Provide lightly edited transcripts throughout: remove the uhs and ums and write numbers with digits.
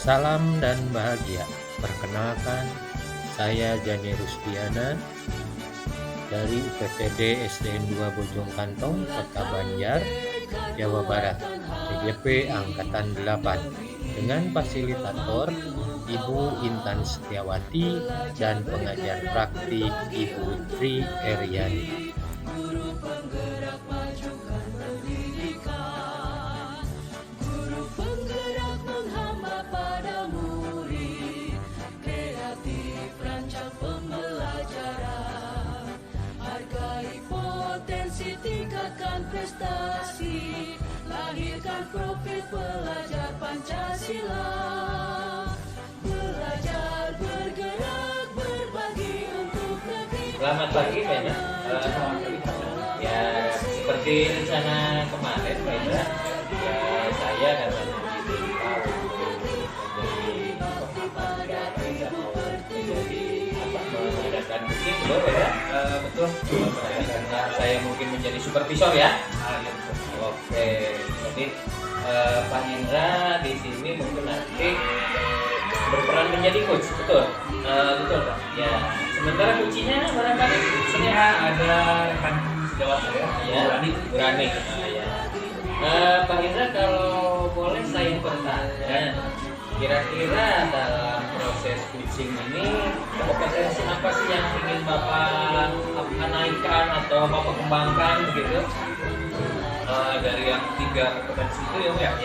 Salam dan bahagia. Perkenalkan, saya Jani Rusdiana dari UPTD SDN 2 Bojong Kantong, Kota Banjar, Jawa Barat, TGP Angkatan 8, dengan fasilitator Ibu Intan Setiawati dan pengajar praktik Ibu Tri Eryani. Tingkatkan prestasi, lahirkan profil pelajar Pancasila. Belajar, bergerak, berbagi untuk negeri. Selamat pagi, Pak Indra. Ya, seperti rencana kemarin, Pak Indra, ya saya dan mengadakan booking, betul ya? Betul. Karena saya mungkin menjadi supervisor ya. Oke, jadi Pak Indra di sini mungkin nanti berperan menjadi coach, betul? Betul Pak. Ya. Sementara kuncinya barangkali saya ada rekan sejawat saya, ya, Burani. Pak Indra, kalau boleh saya bertanya, kira-kira dalam proses coaching ini kompetensi apa sih yang ingin Bapak naikkan atau Bapak kembangkan begitu? Dari yang 3 kompetensi itu ya.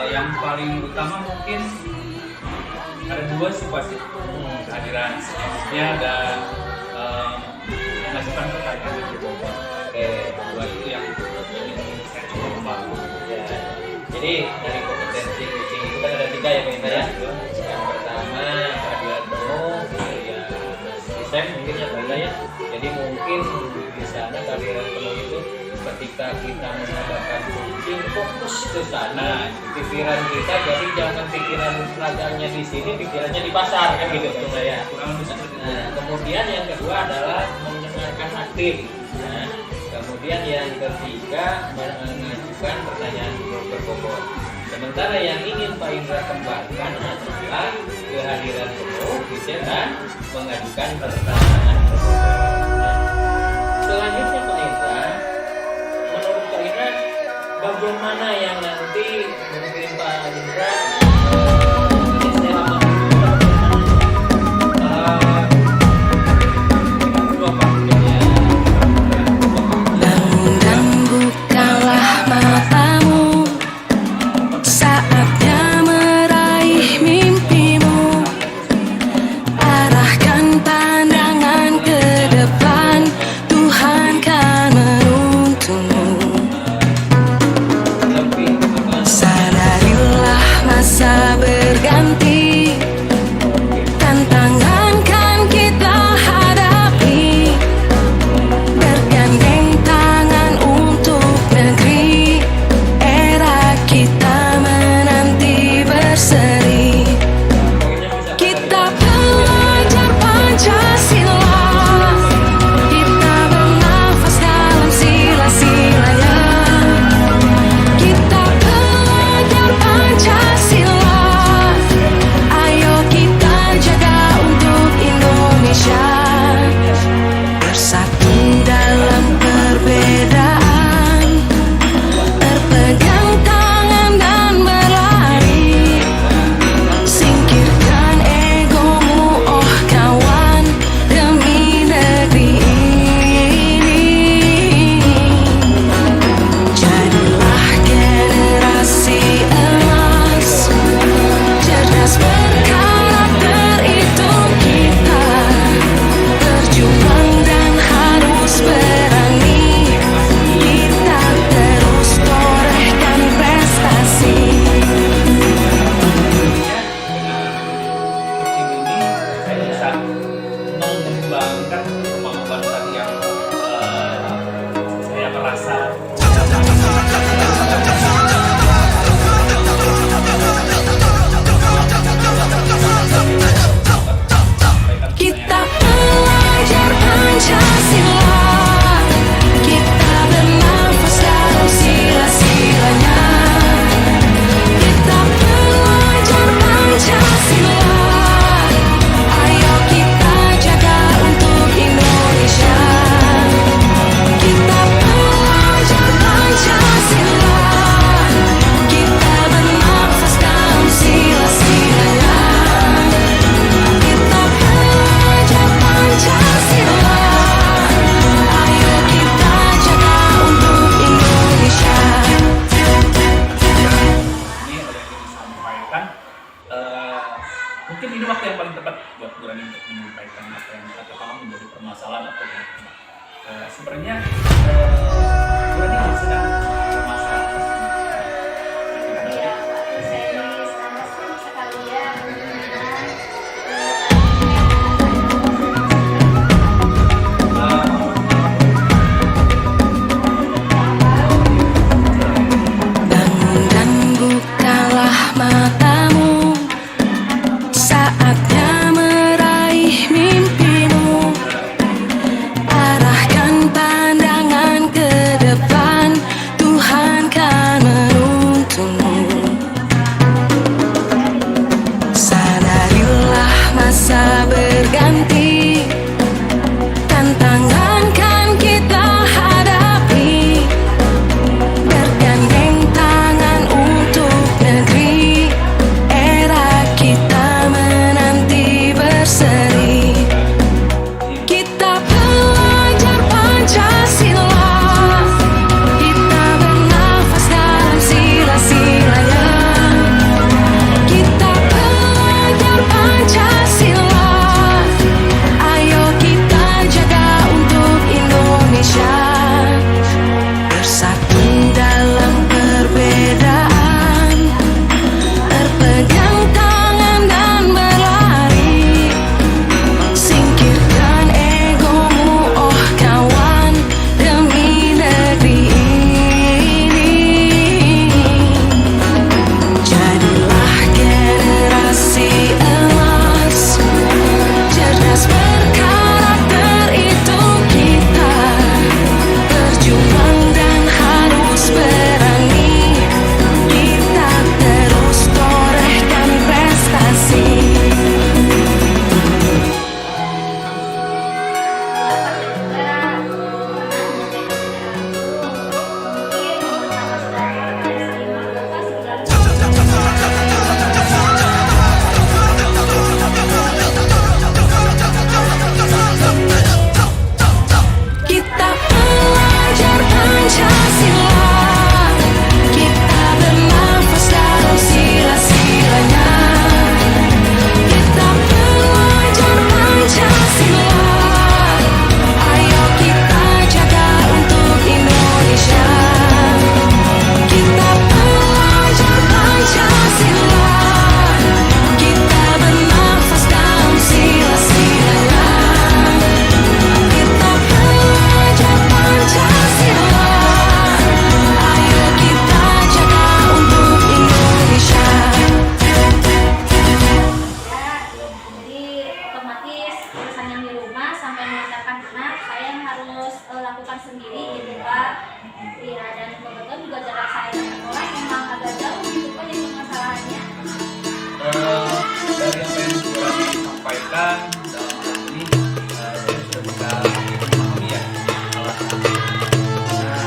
Yang paling utama mungkin ada 2 sih pasti, kehadiran maksudnya ada melakukan pertanyaan gitu. Oke, 2 itu yang saya coba membangun. Ya. Jadi dari kompetensi coaching itu kan ada 3 ya Pak Indra ya. Yang pertama kehadiran penuh, ya desain mungkin ya Pak Indra ya. Jadi mungkin di sana kehadiran penuh itu ketika kita mengadakan coaching fokus ke sana, pikiran kita jadi jangan pikiran pelajarnya di sini, pikirannya di pasar kan gitu Pak Indra ya. Nah, kemudian yang kedua adalah mendengarkan aktif. Nah, kemudian yang ketiga mengajukan pertanyaan berbobot. Sementara yang ingin Pak Indra kembangkan adalah kehadiran penuh, bisa kan mengajukan pertanyaan berbobot. Selanjutnya Pak Indra, menurut Pak Indra bagian mana yang nanti mungkin Pak Indra Bapak. Iya, dan kebetulan juga jarak saya ke sekolah memang agak jauh gitu Pak, jadi masalahnya. Dari apa yang sudah disampaikan dalam hal ini, saya sudah bisa memahami ya alasannya. Nah,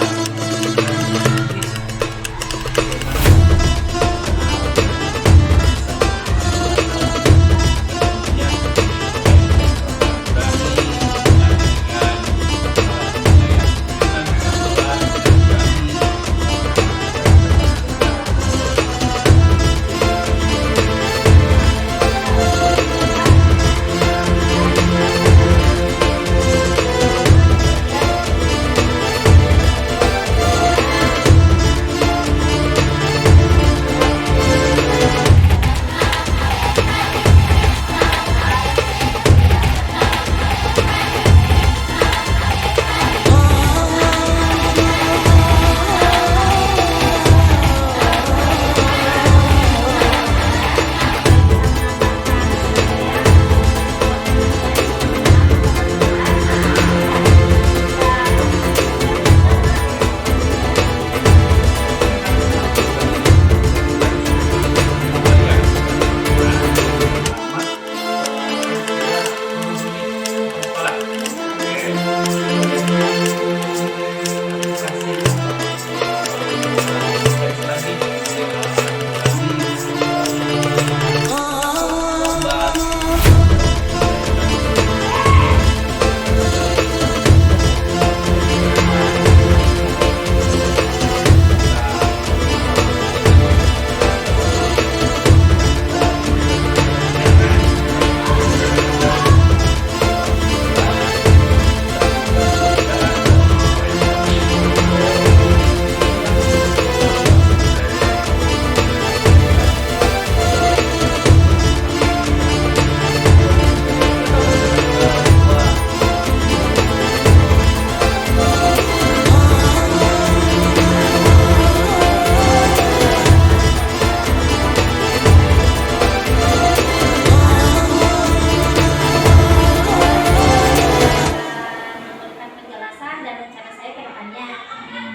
ini memberikan penjelasan dan rencana saya ke depannya. Dan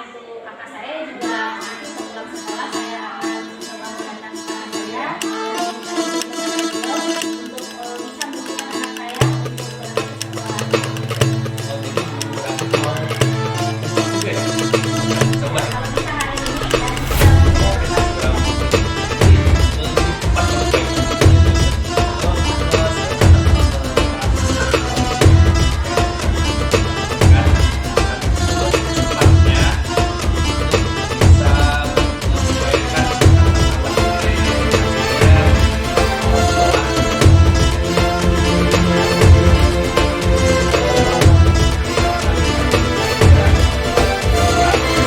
untuk kakak saya juga nanti sepulang sekolah saya akan coba mendatang kakak saya dan minta beliau untuk bisa memberikan anak saya untuk berangkat ke sekolah. Coba. Kalau bisa hari ini dan bisa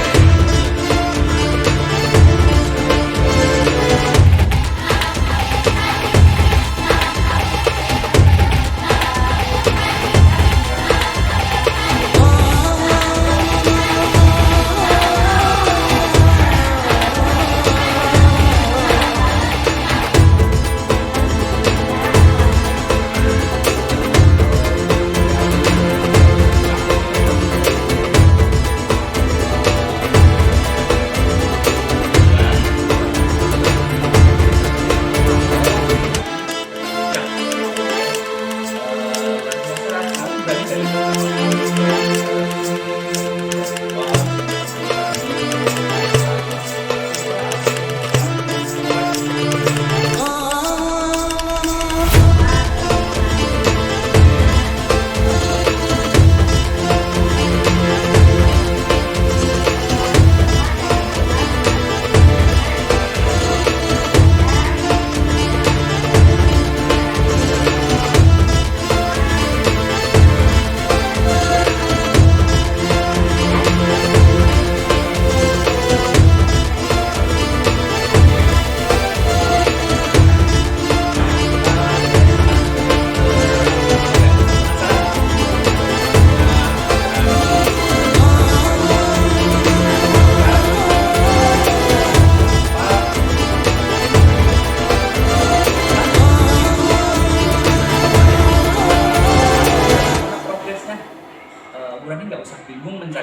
Terima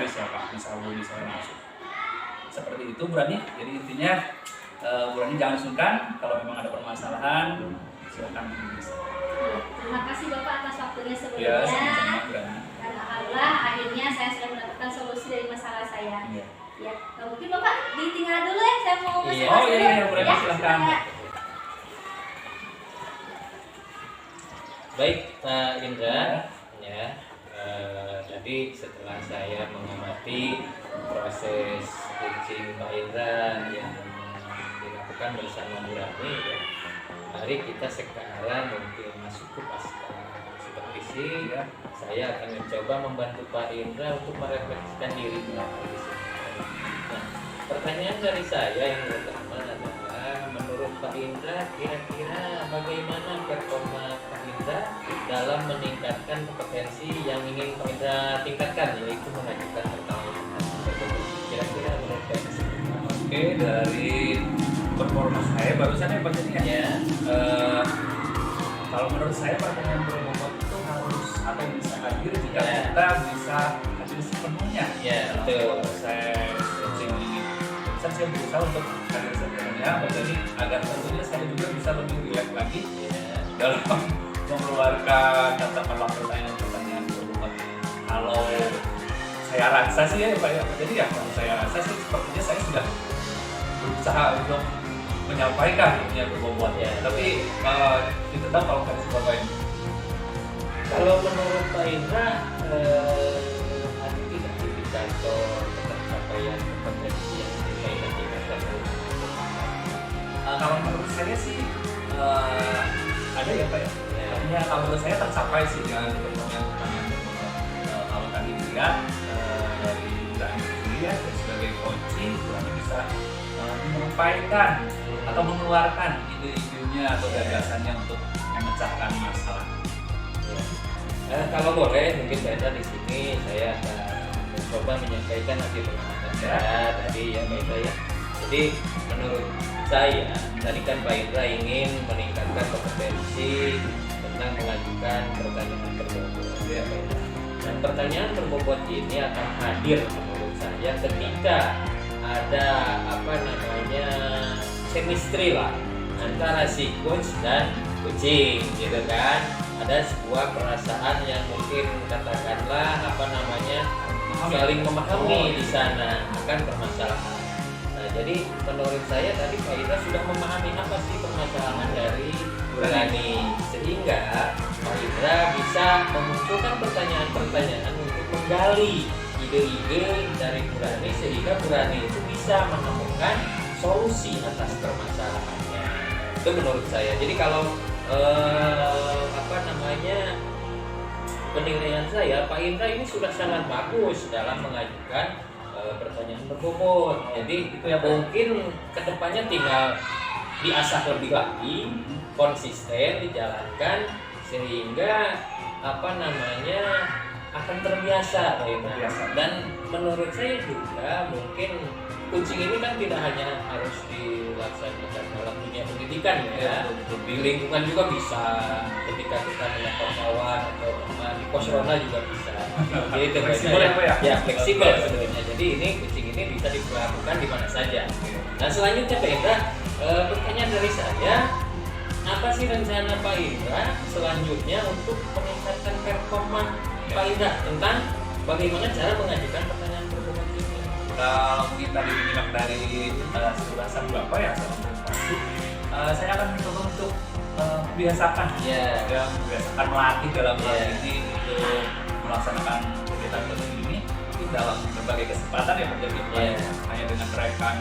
cari siapa, bisa hubungi saya langsung. Seperti itu Bu Rani. Jadi intinya Bu Rani jangan sungkan kalau memang ada permasalahan, silakan hubungi saya. Terima kasih Bapak atas waktunya Ya, sebelumnya. sama-sama Bu Rani. Dan alhamdulillah akhirnya saya sudah mendapatkan solusi dari masalah saya. Iya. Ya, mungkin Bapak ditinggal dulu ya, saya mau Iya. Oh iya, Bu Rani, ya, silakan. Baik Pak Indra, ya. Tadi setelah saya mengamati proses coaching Pak Indra yang dilakukan bersama Bu Rani, ya, mari kita sekarang mungkin masuk ke pasca supervisi. Iya. Saya akan mencoba membantu Pak Indra untuk merefleksikan diri di sini. Nah, pertanyaan dari saya yang pertama adalah, menurut Pak Indra, kira-kira bagaimana performa Pak Indra dalam meningkatkan kompetensi yang ingin Pak Indra tingkatkan, yaitu mengajukan pertanyaan tersebut. Kira-kira menurut Pak Indra? Oke, dari performa saya barusan ya Pak Jadi ya. Ya, Kalau menurut saya pertanyaan berbobot itu harus apa yang bisa hadir jika Ya. kita bisa hadir sepenuhnya Ya, dalam betul. proses coaching ini. Bisa saya berusaha untuk hadir sepenuhnya, jadi agar tentunya saya juga bisa lebih rileks lagi ya, dalam mengeluarkan katakanlah pertanyaan berbobot. Kalau saya rasa sih ya Pak ya, jadi ya kalau saya rasa sih sepertinya saya sudah berusaha untuk menyampaikan yang berbobot Ya. tapi tetap kalau garis bawain kalau menurut Pak Indra, ada tidak indikator pencapaian kompetensi yang Pak Indra tingkatkan? kalau menurut saya sih ada ya Pak ya. Ya. Artinya kalau menurut saya tercapai sih dengan pertanyaan berbobot. Kalau tadi dilihat dari bulan ini ya sebagai coaching bulan bisa menyampaikan atau mengeluarkan ide-idenya atau gagasannya untuk memecahkan masalah. Kalau boleh, mungkin Pak Indra di sini saya akan mencoba menyampaikan hasil pengalaman saya tadi ya Pak Indra ya. Jadi menurut saya tadi kan Pak Indra ingin meningkatkan kompetensi tentang mengajukan pertanyaan berbobot ya Pak Indra. Dan pertanyaan berbobot ini akan hadir menurut saya ketika ada apa namanya chemistry lah antara si coach dan coaching gitu kan. Ada sebuah perasaan yang mungkin katakanlah apa namanya saling memahami di sana akan permasalahan. Nah, jadi menurut saya tadi Pak Indra sudah memahami apa sih permasalahan dari Bu Rani, sehingga Pak Indra bisa memunculkan pertanyaan-pertanyaan untuk menggali ide-ide dari Bu Rani sehingga Bu Rani itu bisa menemukan solusi atas permasalahannya. Itu menurut saya. Jadi kalau apa namanya penilaian saya, Pak Indra ini sudah sangat bagus dalam mengajukan pertanyaan berbobot. Jadi itu ya mungkin kedepannya tinggal diasah lebih lagi, konsisten dijalankan sehingga apa namanya akan terbiasa Pak Indra. Dan menurut saya juga mungkin coaching ini kan tidak hanya harus dilaksanakan dalam dunia pendidikan ya, di lingkungan juga bisa, ketika kita melakukan kawan atau teman di pos-rona juga bisa. Jadi itu Fleksibel ya, Pak ya? ya fleksibel sebenarnya. Jadi ini coaching ini bisa dilakukan di mana saja. Nah selanjutnya Pak Indra, pertanyaan dari saya, apa sih rencana Pak Indra selanjutnya untuk meningkatkan performa Pak Indra tentang bagaimana cara mengajukan pertanyaan berbobot ini? Kalau mungkin tadi menyimak dari penjelasan Bapak ya, saya akan mencoba untuk membiasakan Ya. dan membiasakan melatih dalam hal ini untuk melaksanakan kegiatan coaching ini dalam berbagai kesempatan yang terjadi hanya dengan rekan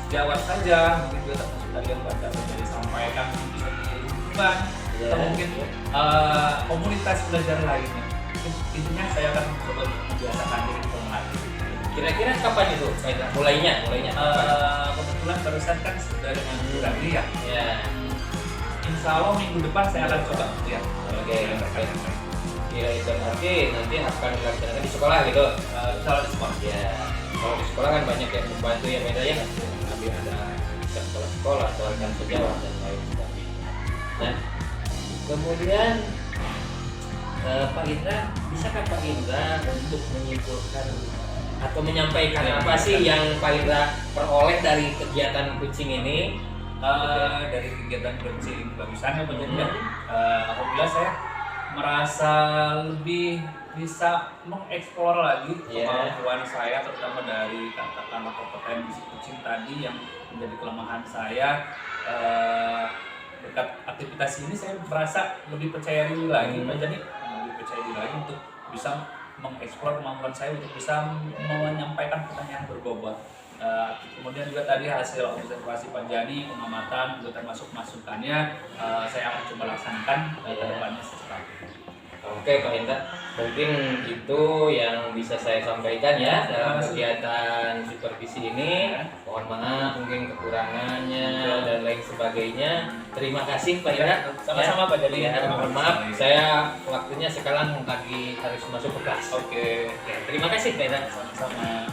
sejawat saja, mungkin juga termasuk tadi yang Bapak sudah disampaikan bisa di lingkungan atau mungkin komunitas belajar lainnya. Intinya saya akan mencoba untuk membiasakan diri untuk melatih. Kira-kira kapan itu Pak Indra? Mulainya? Kebetulan barusan kan sudah dengan Bu Rani ya. Ya. Insya Allah minggu depan saya akan coba ya. Oke. Kira itu nanti akan dilaksanakan di sekolah gitu. Kalau di sekolah. Ya. Kalau di sekolah kan banyak yang membantu ya Pak Indra ya. Tapi ada sekolah-sekolah atau rekan sejawat dan lain sebagainya. Nah, kemudian Pak Indra, bisakah Pak Indra untuk menyimpulkan atau menyampaikan apa sih yang Pak Indra peroleh dari kegiatan kucing ini? Dari kegiatan kucing bagusan ya Pak Jadi ya. Alhamdulillah saya merasa lebih bisa mengeksplor lagi kemampuan saya, terutama dari katakanlah kompetensi kucing tadi yang menjadi kelemahan saya. Berkat aktivitas ini saya merasa lebih percaya diri lagi Pak Jadi, lebih percaya diri lagi untuk bisa mengeksplor kemampuan saya untuk bisa menyampaikan pertanyaan berbobot. Kemudian juga tadi hasil observasi Pak Jani, pengamatan juga termasuk masukannya, saya akan coba laksanakan ke depannya secepatnya. Oke Pak Indra, mungkin itu yang bisa saya sampaikan ya dalam kegiatan supervisi ini. Mohon maaf mungkin kekurangannya dan lain sebagainya. Terima kasih Pak Indra. Sama-sama Pak Jadi. Ya, mohon maaf, saya waktunya sekarang lagi harus masuk ke kelas. Oke. Terima kasih Pak Indra. Sama-sama.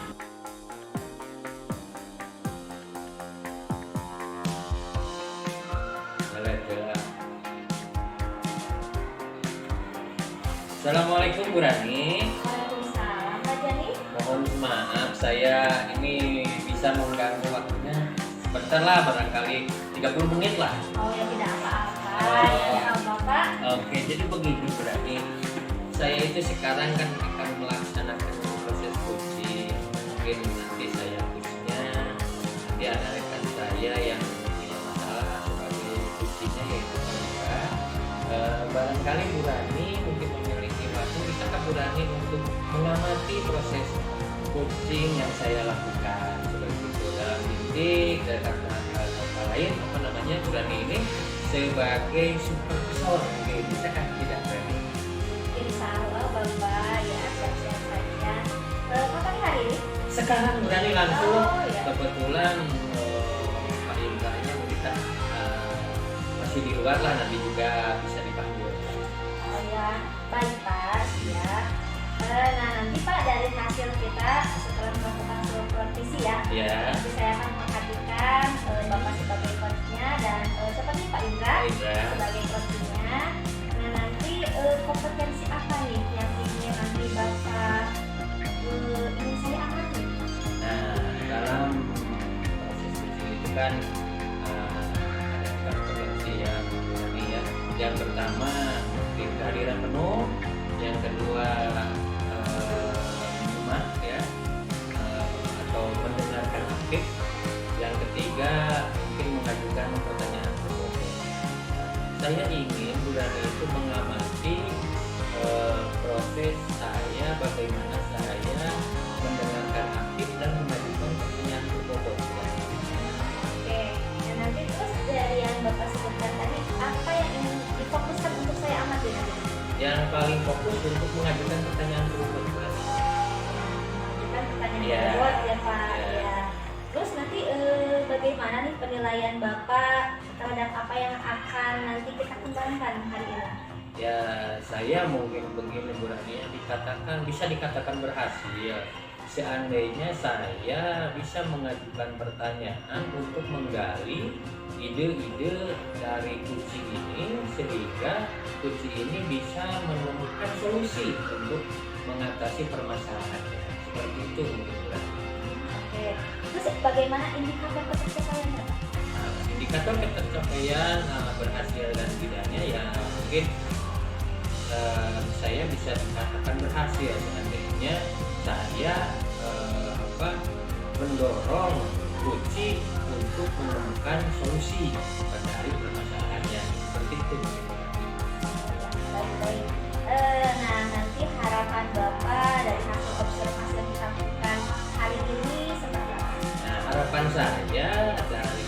Assalamualaikum Bu Rani. Waalaikumsalam Pak Jani. Mohon maaf saya ini bisa mengganggu waktunya sebentar lah, barangkali 30 menit lah. Oh ya tidak apa-apa. Oh. Ya Bapak. Oke, jadi begini Bu Rani, saya itu sekarang kan akan melaksanakan proses kucing. Mungkin nanti saya kucingnya, nanti ada rekan saya yang punya masalah sebagai kucingnya yaitu Pak. Barangkali Bu Rani mungkin memiliki waktu, bisakah Bu Rani untuk mengamati proses kucing yang saya lakukan seperti itu dalam didik dan kata lain apa namanya Bu Rani ini sebagai supervisor. Oke, bisakah tidak Bu Rani? Insya Allah Bapak ya siap-siap saja. Kapan hari ini? Sekarang Bu Rani langsung. Oh, ya. Kebetulan Pak Indranya kita masih di luar lah, nanti juga bisa dipanggil. Oh ya, baik Pak, ya. Nah nanti Pak dari hasil kita setelah melakukan supervisi ya, Ya. nanti saya akan menghadirkan Bapak sebagai coachnya dan seperti Pak Indra Pak Indra. sebagai coachnya. Nah nanti kompetensi apa nih yang ingin nanti Bapak ingin saya amati? Nah, dalam proses kucing itu kan ada kompetensi yang ini ya. Yang pertama mungkin kehadiran penuh, yang kedua menyimak ya, atau mendengarkan aktif, yang ketiga mungkin mengajukan pertanyaan berbobot. Saya ingin bulan itu mengamati proses saya, bagaimana saya mendengarkan aktif dan mengajukan pertanyaan berbobot. Oke, nah nanti terus dari yang Bapak sebutkan tadi apa yang ingin difokuskan untuk saya amati nanti? Yang paling fokus untuk mengajukan pertanyaan berbobot. Kan pertanyaan Iya. berbobot ya Pak. Iya. Ya. Terus nanti bagaimana nih penilaian Bapak terhadap apa yang akan nanti kita kembangkan hari ini? Ya, saya mungkin begini Bu Rani, bisa dikatakan berhasil seandainya saya bisa mengajukan pertanyaan untuk menggali ide-ide dari kucing ini sehingga kucing ini bisa menemukan solusi untuk mengatasi permasalahannya. Seperti itu mungkin Bu Rani. Oke. Terus bagaimana indikator kesuksesan Bapak? Nah, indikator ketercapaian berhasil dan tidaknya ya mungkin saya bisa dikatakan berhasil seandainya saya mendorong kucing untuk menemukan solusi dari permasalahannya. Seperti itu. Baik-baik. Nah nanti harapan Bapak dari hasil observasi yang dilakukan hari ini seperti apa? Nah, harapan saya dari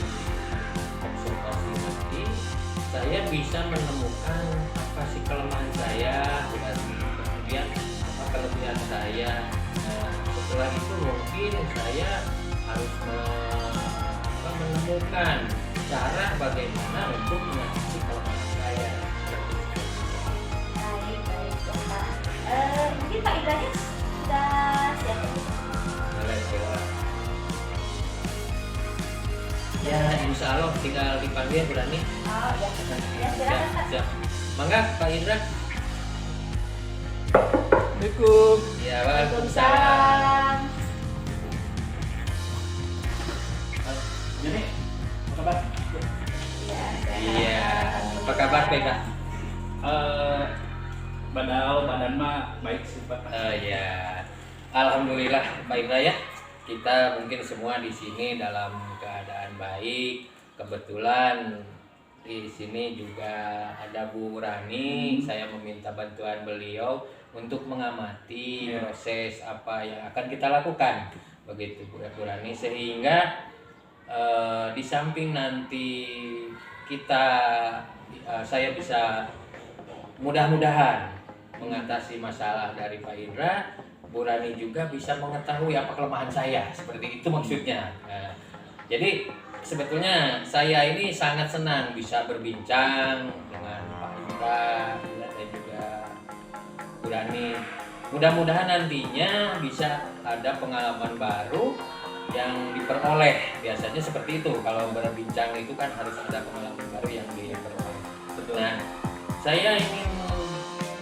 konsultasi nanti saya bisa menemukan apa sih kelemahan saya dan kemudian apa kelebihan saya. Nah, setelah itu mungkin saya harus menemukan cara bagaimana untuk mengatasi kelemahan saya. Baik Bapak. Mungkin Pak Ibrahim sudah siap? Ya, insya Allah tinggal dipanggil berani. Oh ya. Ya silakan Pak. Siap. Mangga Pak Indra. Assalamualaikum. Ya, waalaikumsalam. Waalaikumsalam. Pak Indra? Badan mah baik sih Pak. Ya, alhamdulillah Pak Indra ya. Kita mungkin semua di sini dalam keadaan baik. Kebetulan di sini juga ada Bu Rani. Saya meminta bantuan beliau untuk mengamati proses apa yang akan kita lakukan, begitu Bu Rani, sehingga di samping nanti saya bisa mudah-mudahan mengatasi masalah dari Pak Indra, Bu Rani juga bisa mengetahui apa kelemahan saya, seperti itu maksudnya. Nah, jadi sebetulnya saya ini sangat senang bisa berbincang dengan Pak Indra dan juga Bu Rani. Mudah-mudahan nantinya bisa ada pengalaman baru yang diperoleh. Biasanya seperti itu, kalau berbincang itu kan harus ada pengalaman baru yang diperoleh. Nah, saya ingin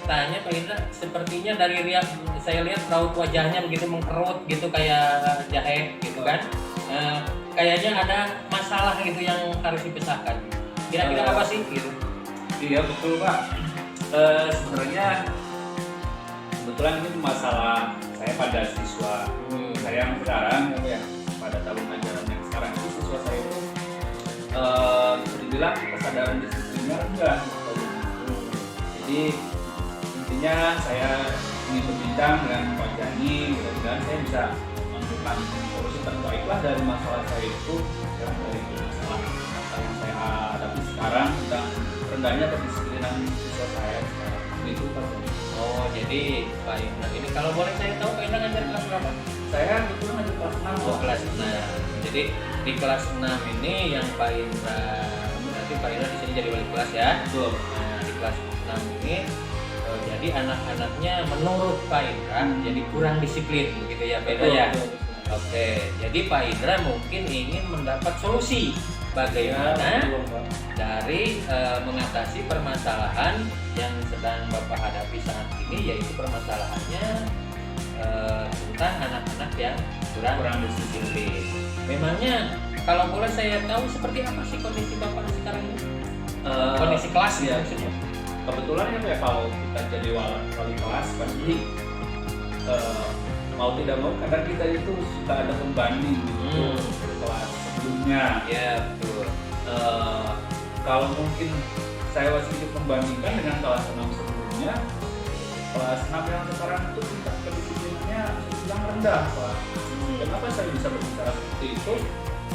tanya Pak Indra, sepertinya dari saya lihat raut wajahnya begitu mengkerut gitu kayak jahe gitu kan. Kayaknya ada masalah gitu yang harus dipisahkan. Kira-kira apa sih gitu? Iya betul Pak. Sebenarnya kebetulan ini masalah saya pada siswa saya yang sekarang ya, pada tahun ajaran yang sekarang itu siswa saya itu bisa dibilang kesadaran disiplinnya rendah. Jadi intinya saya ingin berbincang dengan Pak Jani, mudah-mudahan saya bisa menemukan solusi terbaik lah dari masalah saya itu, dari masalah yang saya hadapi sekarang tentang rendahnya kedisiplinan siswa saya sekarang. Itu Pak Jani. Oh, jadi Pak Indra ini kalau boleh saya tahu Pak Indra ngajar kelas berapa? Saya kebetulan ngajar kelas 6. Oh, kelas 6. Jadi di kelas 6 ini yang Pak Indra, berarti Pak Indra di sini jadi wali kelas ya. Betul. Nah, di kelas 6 ini jadi anak-anaknya menurut Pak Indra jadi kurang disiplin begitu ya Pak Indra ya. Oke, jadi Pak Indra mungkin ingin mendapat solusi bagaimana dari mengatasi permasalahan yang sedang Bapak hadapi saat ini, yaitu permasalahannya tentang anak-anak yang kurang disiplin. Memangnya kalau boleh saya tahu seperti apa sih kondisi Bapak sekarang ini? Kondisi kelas ya maksudnya. Kebetulan ya kalau kita jadi wali kelas pasti mau tidak mau kadang kita itu suka ada pembanding gitu kelas sebelumnya. Ya betul. Kalau mungkin saya sedikit membandingkan dengan kelas 6 sebelumnya, kelas 6 yang sekarang itu tingkat kedisiplinannya sedang rendah Pak. Kenapa saya bisa berbicara seperti itu?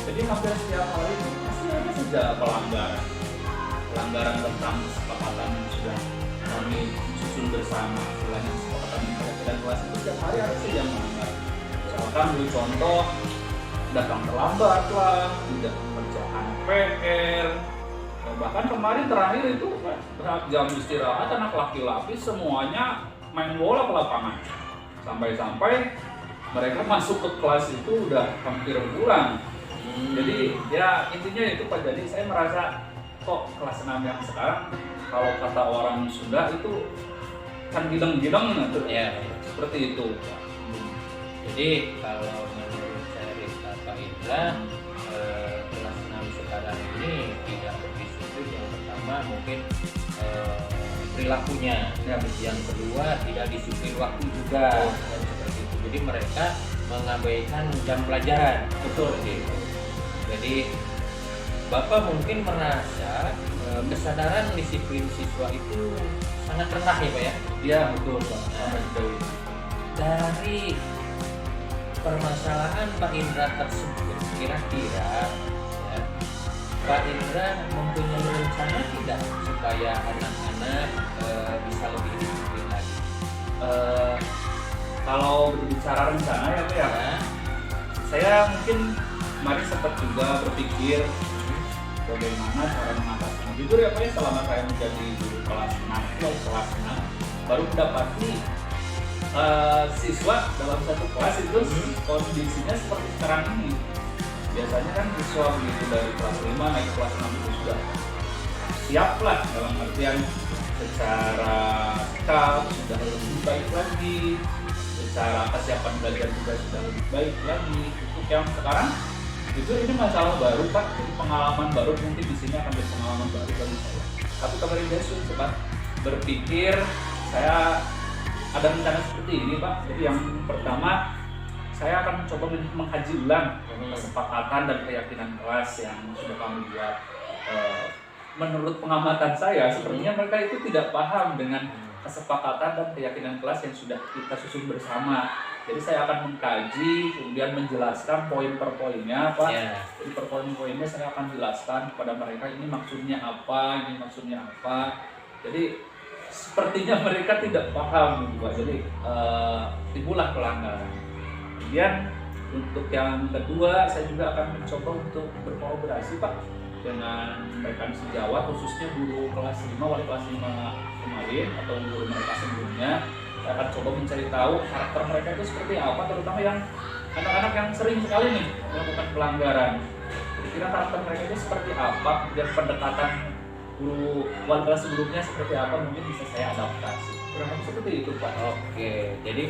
Jadi hampir setiap hari itu pasti ada saja pelanggaran tentang kesepakatan yang sudah kami susun bersama. Selain kesepakatan dan kelas itu setiap hari ada saja yang melanggar. Misalkan beri contoh, datang terlambat lah, tidak mengerjakan PR. Bahkan kemarin terakhir itu jam istirahat anak laki-laki semuanya main bola ke lapangan. Sampai-sampai mereka masuk ke kelas itu udah hampir pulang. Jadi ya intinya itu Pak, jadi saya merasa kok kelas 6 yang sekarang kalau kata orang Sunda itu kan gideng-gideng gitu. Ya, seperti itu. Jadi kalau menurut cerita Pak Indra, kelas 6 sekarang ini tidak berdisiplin. Yang pertama mungkin perilakunya, yang kedua tidak disiplin waktu juga, dan seperti itu. Jadi mereka mengabaikan jam pelajaran. Betul. Jadi Bapak mungkin merasa kesadaran disiplin siswa itu sangat rendah ya Pak ya? Iya betul Pak. Dari permasalahan Pak Indra tersebut, kira-kira ya, Pak Indra mempunyai rencana tidak supaya anak-anak bisa lebih disiplin lagi? Kalau berbicara rencana ya Pak ya, saya mungkin kemarin sempat juga berpikir bagaimana cara mengatasinya. Jujur ya Pak ya, selama saya menjadi guru kelas 6, baru mendapati siswa dalam satu kelas itu kondisinya seperti sekarang ini. Biasanya kan siswa begitu dari kelas 5 naik ke kelas 6 itu sudah siap lah, dalam artian secara sikap sudah lebih baik lagi, secara kesiapan belajar juga sudah lebih baik lagi. Untuk yang sekarang itu ini masalah baru Pak, jadi pengalaman baru, mungkin di sini akan jadi pengalaman baru bagi saya. Tapi kemarin saya sempat berpikir saya ada rencana seperti ini Pak. Jadi yang pertama saya akan coba mengkaji ulang kesepakatan dan keyakinan kelas yang sudah kami buat. Menurut pengamatan saya, sepertinya mereka itu tidak paham dengan kesepakatan dan keyakinan kelas yang sudah kita susun bersama. Jadi saya akan mengkaji, kemudian menjelaskan poin per poinnya, Pak. Jadi per poin-poinnya saya akan jelaskan kepada mereka ini maksudnya apa, ini maksudnya apa. Jadi sepertinya mereka tidak paham, Pak. Jadi timbullah pelanggaran. Kemudian untuk yang kedua, saya juga akan mencoba untuk berkolaborasi, Pak, dengan rekan sejawat, khususnya guru kelas 5, wali kelas 5 kemarin atau guru mereka sebelumnya. Saya akan coba mencari tahu karakter mereka itu seperti apa, terutama yang anak-anak yang sering sekali nih melakukan pelanggaran. Kira-kira karakter mereka itu seperti apa, dan pendekatan guru wali kelas sebelumnya seperti apa, mungkin bisa saya adaptasi. Kurang lebih seperti itu, Pak. Oke, jadi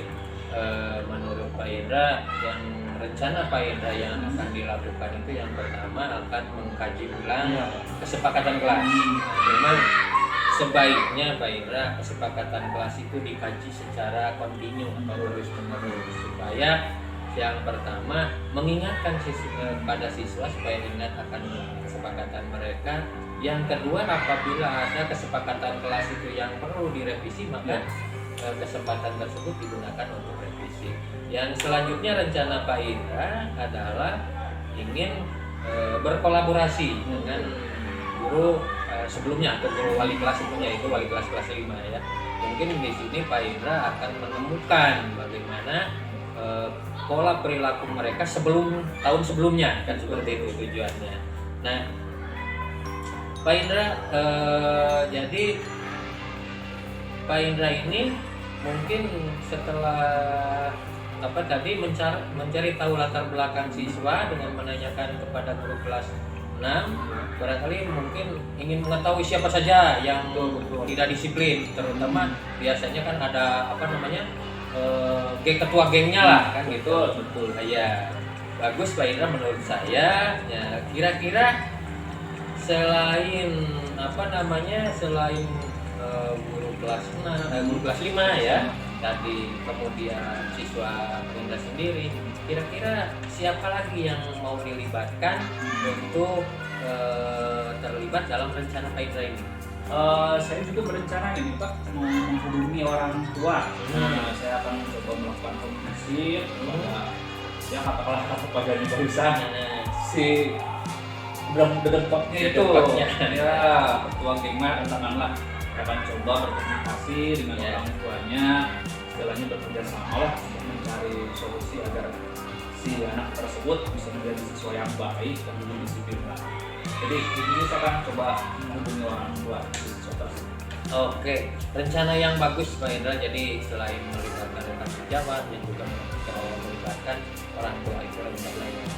menurut Pak Indra, yang rencana Pak Indra yang akan dilakukan itu yang pertama akan mengkaji ulang kesepakatan kelas. Memang sebaiknya Pak Indra kesepakatan kelas itu dikaji secara kontinu atau terus-menerus supaya yang pertama mengingatkan pada siswa supaya ingat akan kesepakatan mereka. Yang kedua, apabila ada kesepakatan kelas itu yang perlu direvisi, maka kesempatan tersebut digunakan untuk revisi. Yang selanjutnya rencana Pak Indra adalah ingin berkolaborasi dengan guru sebelumnya atau guru wali kelas sebelumnya, itu wali kelas 5 ya. Mungkin di sini Pak Indra akan menemukan bagaimana pola perilaku mereka sebelum tahun sebelumnya, kan seperti itu tujuannya. Nah, Pak Indra, jadi Pak Indra ini mungkin setelah mencari tahu latar belakang siswa dengan menanyakan kepada guru kelas 6, barangkali mungkin ingin mengetahui siapa saja yang tidak disiplin, terutama biasanya kan ada ketua gengnya lah kan gitu. Betul. Ya, bagus Pak Indra menurut saya. Ya, kira-kira selain selain guru kelas 5 ya tadi, kemudian siswa Indra sendiri, kira-kira siapa lagi yang mau dilibatkan untuk terlibat dalam rencana Pak Indra ini? Saya juga berencana ini Pak, menghubungi orang tua. Saya akan mencoba melakukan komunikasi kepada yang kepada barusan si dedempatnya itu ya, ketua gengnya katakanlah. Saya akan coba berkomunikasi dengan orang tuanya, istilahnya bekerja sama lah untuk mencari solusi agar si anak tersebut bisa menjadi siswa yang baik dan lebih disiplin. Jadi ini saya akan coba menghubungi orang tua siswa tersebut. Oke, rencana yang bagus Pak Indra. Jadi selain melibatkan rekan sejawat dan juga melibatkan orang tua, itu rencana yang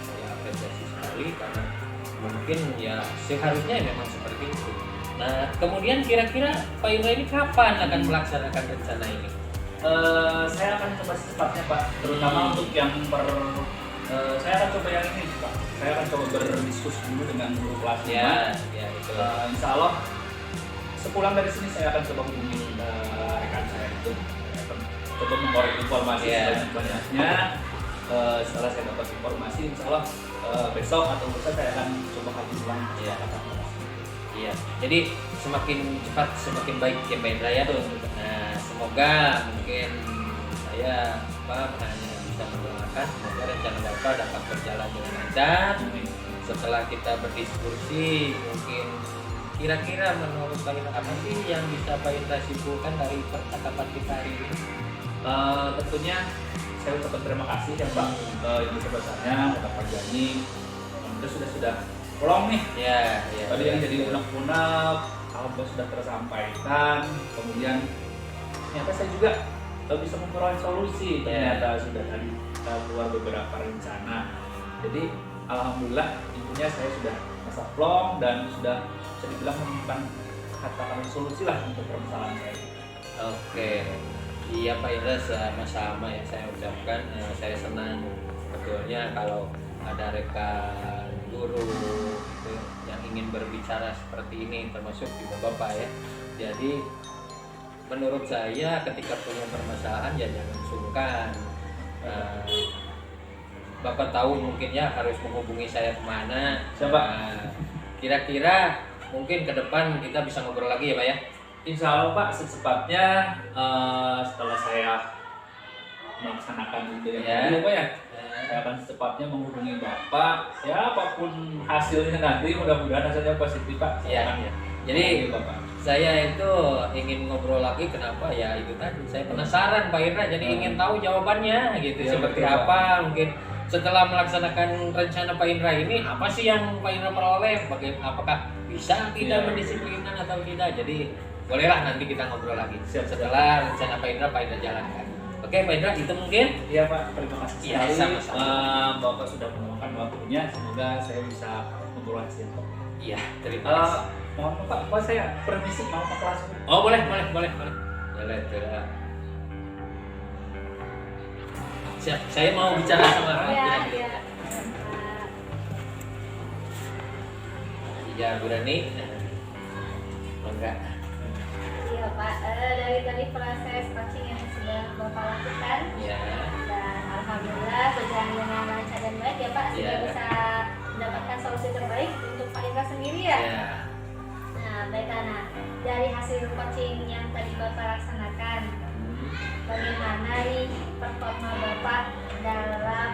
saya apresiasi sekali karena mungkin ya seharusnya memang seperti itu. Nah, kemudian kira-kira Pak Indra ini kapan akan melaksanakan rencana ini? Saya akan coba secepatnya Pak, terutama untuk yang saya akan coba yang ini Pak. Saya akan coba berdiskusi dulu dengan guru kelas 5. Ya itu. Insya Allah sepulang dari sini saya akan coba hubungi rekan saya itu, coba mengkorek informasi sebanyak-banyaknya. Setelah saya dapat informasi, insya Allah besok atau lusa saya akan coba kaji ulang. Iya, jadi semakin cepat semakin baik ya Pak Indra ya. Nah, semoga mungkin saya hanya bisa mendoakan semoga rencana Bapak dapat berjalan dengan lancar. Setelah kita berdiskusi, mungkin kira-kira menurut Pak Indra apa sih yang bisa Pak Indra simpulkan dari percakapan kita hari ini? Tentunya saya ucapkan terima kasih ya Pak, ibu sebesarnya Bapak Jani, sudah tolong nih. Tadi yang jadi unek-unek, alhamdulillah sudah tersampaikan. Kemudian ternyata saya juga bisa memperoleh solusi. Ternyata sudah tadi keluar beberapa rencana. Jadi alhamdulillah intinya saya sudah masa plong dan sudah bisa dibilang menemukan katakan solusi lah untuk permasalahan saya. Oke, iya Pak Indra, sama-sama ya saya ucapkan. Saya senang sebetulnya kalau ada rekan guru gitu, yang ingin berbicara seperti ini, termasuk juga Bapak ya. Jadi menurut saya ketika punya permasalahan ya jangan sungkan. Bapak tahu mungkin ya harus menghubungi saya kemana. Siapa? Kira-kira mungkin ke depan kita bisa ngobrol lagi ya Pak ya. Insya Allah Pak, secepatnya setelah saya melaksanakan itu Ya. Pak ya, saya akan secepatnya menghubungi Bapak. Ya apapun hasilnya nanti, mudah-mudahan hasilnya positif Pak. Iya. Silakan ya. Jadi Bapak. saya itu ingin ngobrol lagi, kenapa ya itu tadi saya penasaran Pak Indra, jadi ingin tahu jawabannya gitu, Ya, seperti betul, apa mungkin setelah melaksanakan rencana Pak Indra ini apa sih yang Pak Indra peroleh, apakah bisa tidak Ya. mendisiplinkan atau tidak. Jadi bolehlah nanti kita ngobrol lagi Siap. setelah rencana Pak Indra jalankan. Oke Pak Indra, itu mungkin. Iya Pak, terima kasih Iya, sekali. sama-sama. Bapak sudah meluangkan waktunya, semoga saya bisa memperoleh hasil Pak. Iya, terima kasih. Mohon Pak, saya permisi mau ke kelas. Oh boleh. Boleh. Siap, saya mau bicara sama Iya, Bu iya. Ya, Bu Rani. Oh, enggak. Iya Pak, dari tadi proses coaching yang sudah Bapak lakukan Ya. dan alhamdulillah berjalan dengan lancar dan baik ya Pak, sehingga Iya. bisa mendapatkan solusi terbaik untuk Pak Indra sendiri ya. Ya. Nah, baiklah. Nah, dari hasil coaching yang tadi Bapak laksanakan, bagaimana nih performa Bapak dalam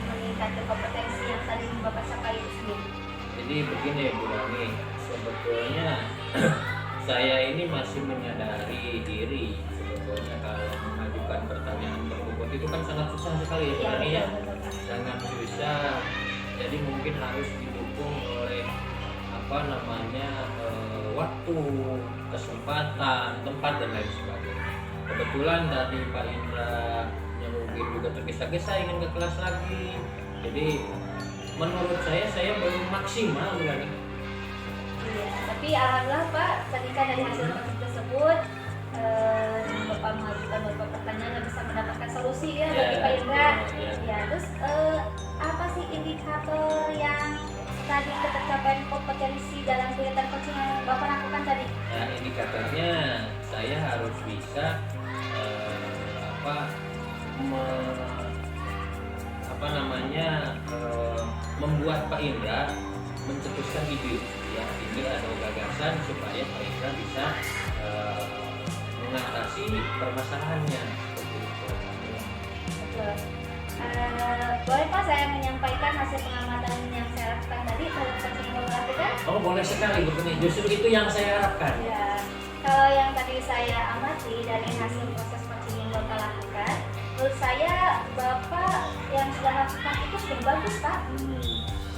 meningkatkan kompetensi yang tadi Bapak capai itu sendiri? Jadi begini Bu Rani, sebetulnya saya ini masih menyadari diri sebetulnya kalau mengajukan pertanyaan berbobot itu kan sangat susah sekali ya Bu Rani ya. betul, Pak. Sangat susah. Jadi mungkin harus didukung oleh waktu, kesempatan, tempat dan lain sebagainya. Kebetulan tadi Pak Indra yang mungkin juga tergesa-gesa ingin ke kelas lagi. Jadi menurut saya belum maksimal lagi. Iya, tapi alhamdulillah Pak, tadi kan dari hasil coaching tersebut Bapak mengajukan beberapa pertanyaan yang bisa mendapatkan solusi ya bagi Pak Indra. Ya. Ya, terus apa sih indikator yang tadi tercapaian kompetensi dalam kegiatan coaching yang Bapak lakukan tadi? Nah, indikatornya saya harus bisa membuat Pak Indra mencetuskan ide atau gagasan supaya Pak Indra bisa mengatasi permasalahannya. Seperti itu. Betul. Boleh Pak saya menyampaikan hasil pengamatan yang saya lakukan tadi terhadap coaching yang Bapak lakukan? Oh boleh sekali begini, justru itu yang saya harapkan. Ya, kalau yang tadi saya amati dari hasil proses coaching yang Bapak lakukan, menurut saya Bapak yang sudah lakukan itu sudah bagus Pak.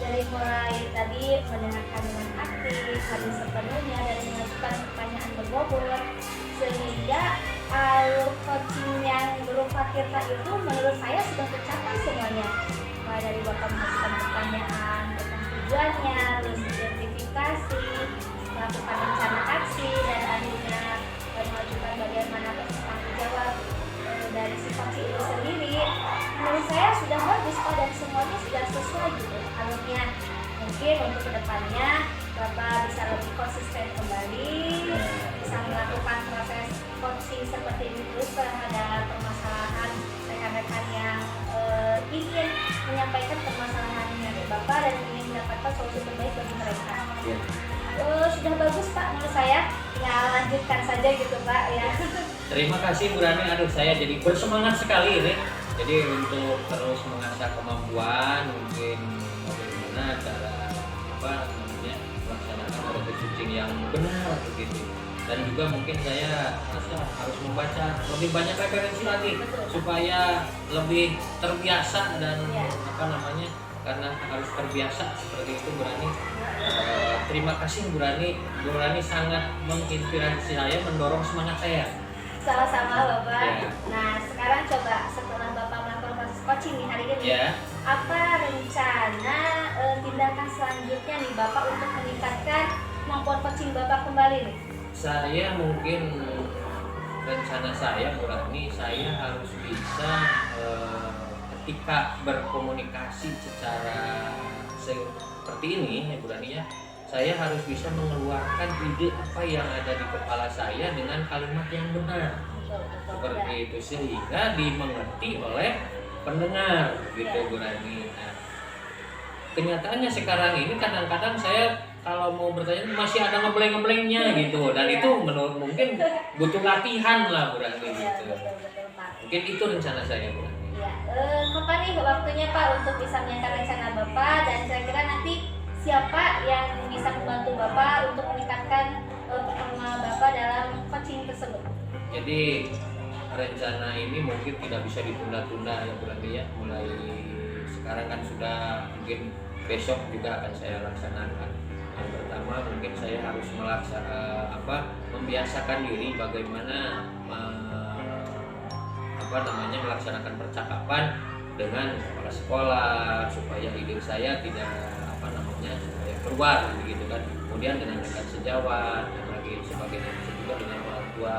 Dari mulai tadi mendengarkan dengan aktif, hadir sepenuhnya dan mengajukan pertanyaan berbobot, sehingga alur coaching yang berupa tirta itu menurut saya sudah tercapai semuanya. Mulai dari Bapak mengajukan pertanyaan tentang tujuannya, terus identifikasi, melakukan rencana aksi, dan akhirnya mengajukan bagaimana tanggung jawab dari si coaching itu sendiri. Menurut saya sudah bagus Pak, dan semuanya sudah sesuai gitu alurnya. Mungkin untuk kedepannya Bapak bisa lebih konsisten kembali, bisa melakukan proses coaching seperti ini terus terhadap permasalahan rekan-rekan yang ingin menyampaikan permasalahannya ke Bapak dan ingin mendapatkan solusi terbaik bagi mereka. Ya. Sudah bagus Pak menurut saya, ya lanjutkan saja gitu Pak ya. Terima kasih Bu Rani, aduh saya jadi bersemangat sekali ini. Jadi untuk terus mengasah kemampuan, mungkin bagaimana cara melaksanakan proses coaching yang benar begitu. Dan juga mungkin saya harus membaca lebih banyak referensi lagi supaya lebih terbiasa dan karena harus terbiasa seperti itu Bu Rani. Terima kasih Bu Rani. Bu Rani sangat menginspirasi saya, mendorong semangat saya. Sama-sama Bapak. Ya. Nah sekarang coba setelah Bapak melakukan proses coaching nih hari ini, Ya. apa rencana tindakan selanjutnya nih Bapak untuk meningkatkan kemampuan coaching Bapak kembali nih? Saya mungkin rencana saya Bu Rani, saya harus bisa ketika berkomunikasi secara seperti ini ya Bu Rani ya, saya harus bisa mengeluarkan ide apa yang ada di kepala saya dengan kalimat yang benar seperti itu, sehingga dimengerti oleh pendengar gitu Bu Rani. Nah, kenyataannya sekarang ini kadang-kadang saya kalau mau bertanya masih ada ngebleng-ngeblengnya gitu, dan itu menurut mungkin butuh latihan lah Bu Rani gitu. Betul, Pak. Mungkin itu rencana saya Bu Rani. Ya, kapan nih waktunya Pak untuk bisa menyampaikan rencana Bapak, dan kira-kira nanti siapa yang bisa membantu Bapak untuk meningkatkan performa Bapak dalam coaching tersebut? Jadi rencana ini mungkin tidak bisa ditunda-tunda ya Bu Rani ya. Mulai sekarang kan sudah, mungkin besok juga akan saya laksanakan. Yang pertama mungkin saya harus membiasakan diri bagaimana melaksanakan percakapan dengan kepala sekolah supaya ide saya tidak supaya keluar gitu kan. Kemudian dengan rekan sejawat, dan lagi sebagainya, juga dengan orang tua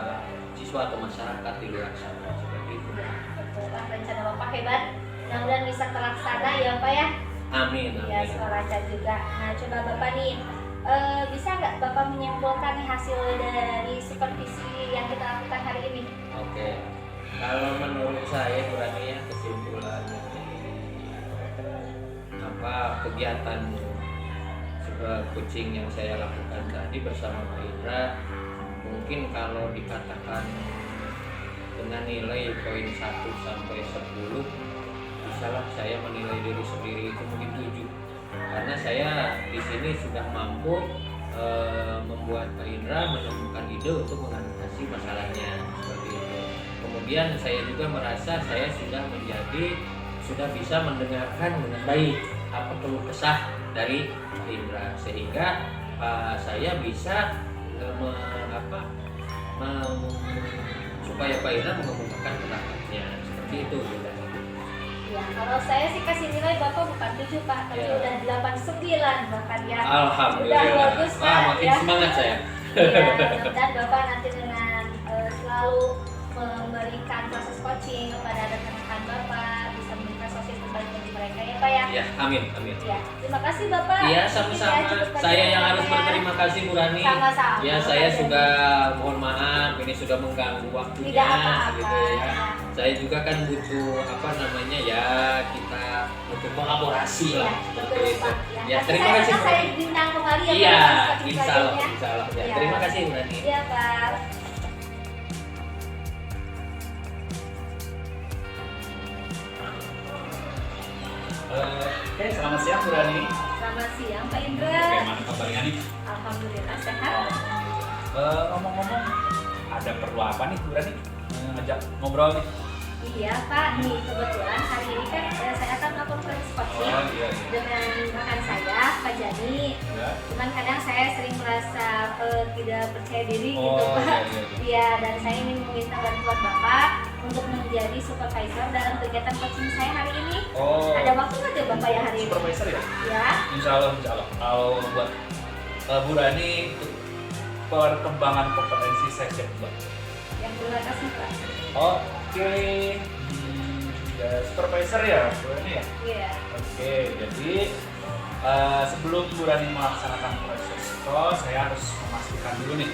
siswa atau masyarakat di luar sana seperti itu. Betul, Pak. Rencana Bapak hebat, mudah-mudahan bisa terlaksana ya Pak ya. Amin, Ya, amin. sekolah lancar juga. Nah, coba Bapak nih, bisa nggak Bapak menyimpulkan nih hasil dari supervisi yang kita lakukan hari ini? Oke, kalau menurut saya Bu Rani ya, kesimpulan kegiatan coaching yang saya lakukan tadi bersama Pak Indra, mungkin kalau dikatakan dengan nilai poin 1 sampai 10, bisalah saya menilai diri sendiri itu mungkin 7, karena saya di sini sudah mampu membuat Pak Indra menemukan ide untuk mengatasi masalahnya seperti itu. Kemudian saya juga merasa saya sudah bisa mendengarkan dengan baik apa keluh kesah dari Pak Indra, sehingga saya bisa supaya Pak Indra mengemukakan pendapatnya seperti itu gitu. Ya, kalau saya sih kasih nilai Bapak bukan 7 Pak, tapi Ya. udah 8-9 bahkan ya. Alhamdulillah. Udah bagus Pak. Makin Ya. semangat saya. Ya, mudah-mudahan Bapak nanti dengan selalu memberikan proses coaching kepada rekan-rekan Bapak, bisa memberikan sosial terbaik bagi mereka ya Pak ya. Ya, amin, amin. Ya, terima kasih Bapak. Iya, Mungkin sama-sama. ya, cukup Saya sekian yang harus ya. berterima kasih Bu Rani. Sama-sama. Ya, saya sudah mohon maaf ini sudah mengganggu waktunya Tidak apa-apa. gitu ya. Saya juga kan butuh kita butuh kolaborasi lah Ya, seperti betul itu. Pak. Ya, Nanti terima saya kasih. akan saya bintang kembali ya Iya, Pak, coaching insya Allah, selanjutnya. insya Allah. Ya, Ya. terima kasih Bu Rani. Iya Pak. Oke, selamat siang Bu Rani. Selamat siang Pak Indra. Bagaimana kabarnya nih? Alhamdulillah sehat. Ngomong-ngomong, ada perlu apa nih Bu Rani? Ngajak ngobrol nih. Iya Pak, nih kebetulan hari ini kan saya akan melakukan proses coaching Iya. dengan rekan saya, Pak Jani. Ya. Cuman kadang saya sering merasa tidak percaya diri Oh, gitu Pak. iya. Iya, dan saya ingin meminta bantuan Bapak untuk menjadi supervisor dalam kegiatan coaching saya hari ini. Oh. Ada waktu nggak ya Bapak ya hari ini? Supervisor ya? Ya. Insya Allah. Kalau buat Bu Rani untuk perkembangan kompetensi saya siap Mbak. Yang terima kasih Pak. Oke. Ya, supervisor ya Bu Rani ya? Iya. Oke, jadi sebelum Bu Rani melaksanakan proses itu, saya harus memastikan dulu nih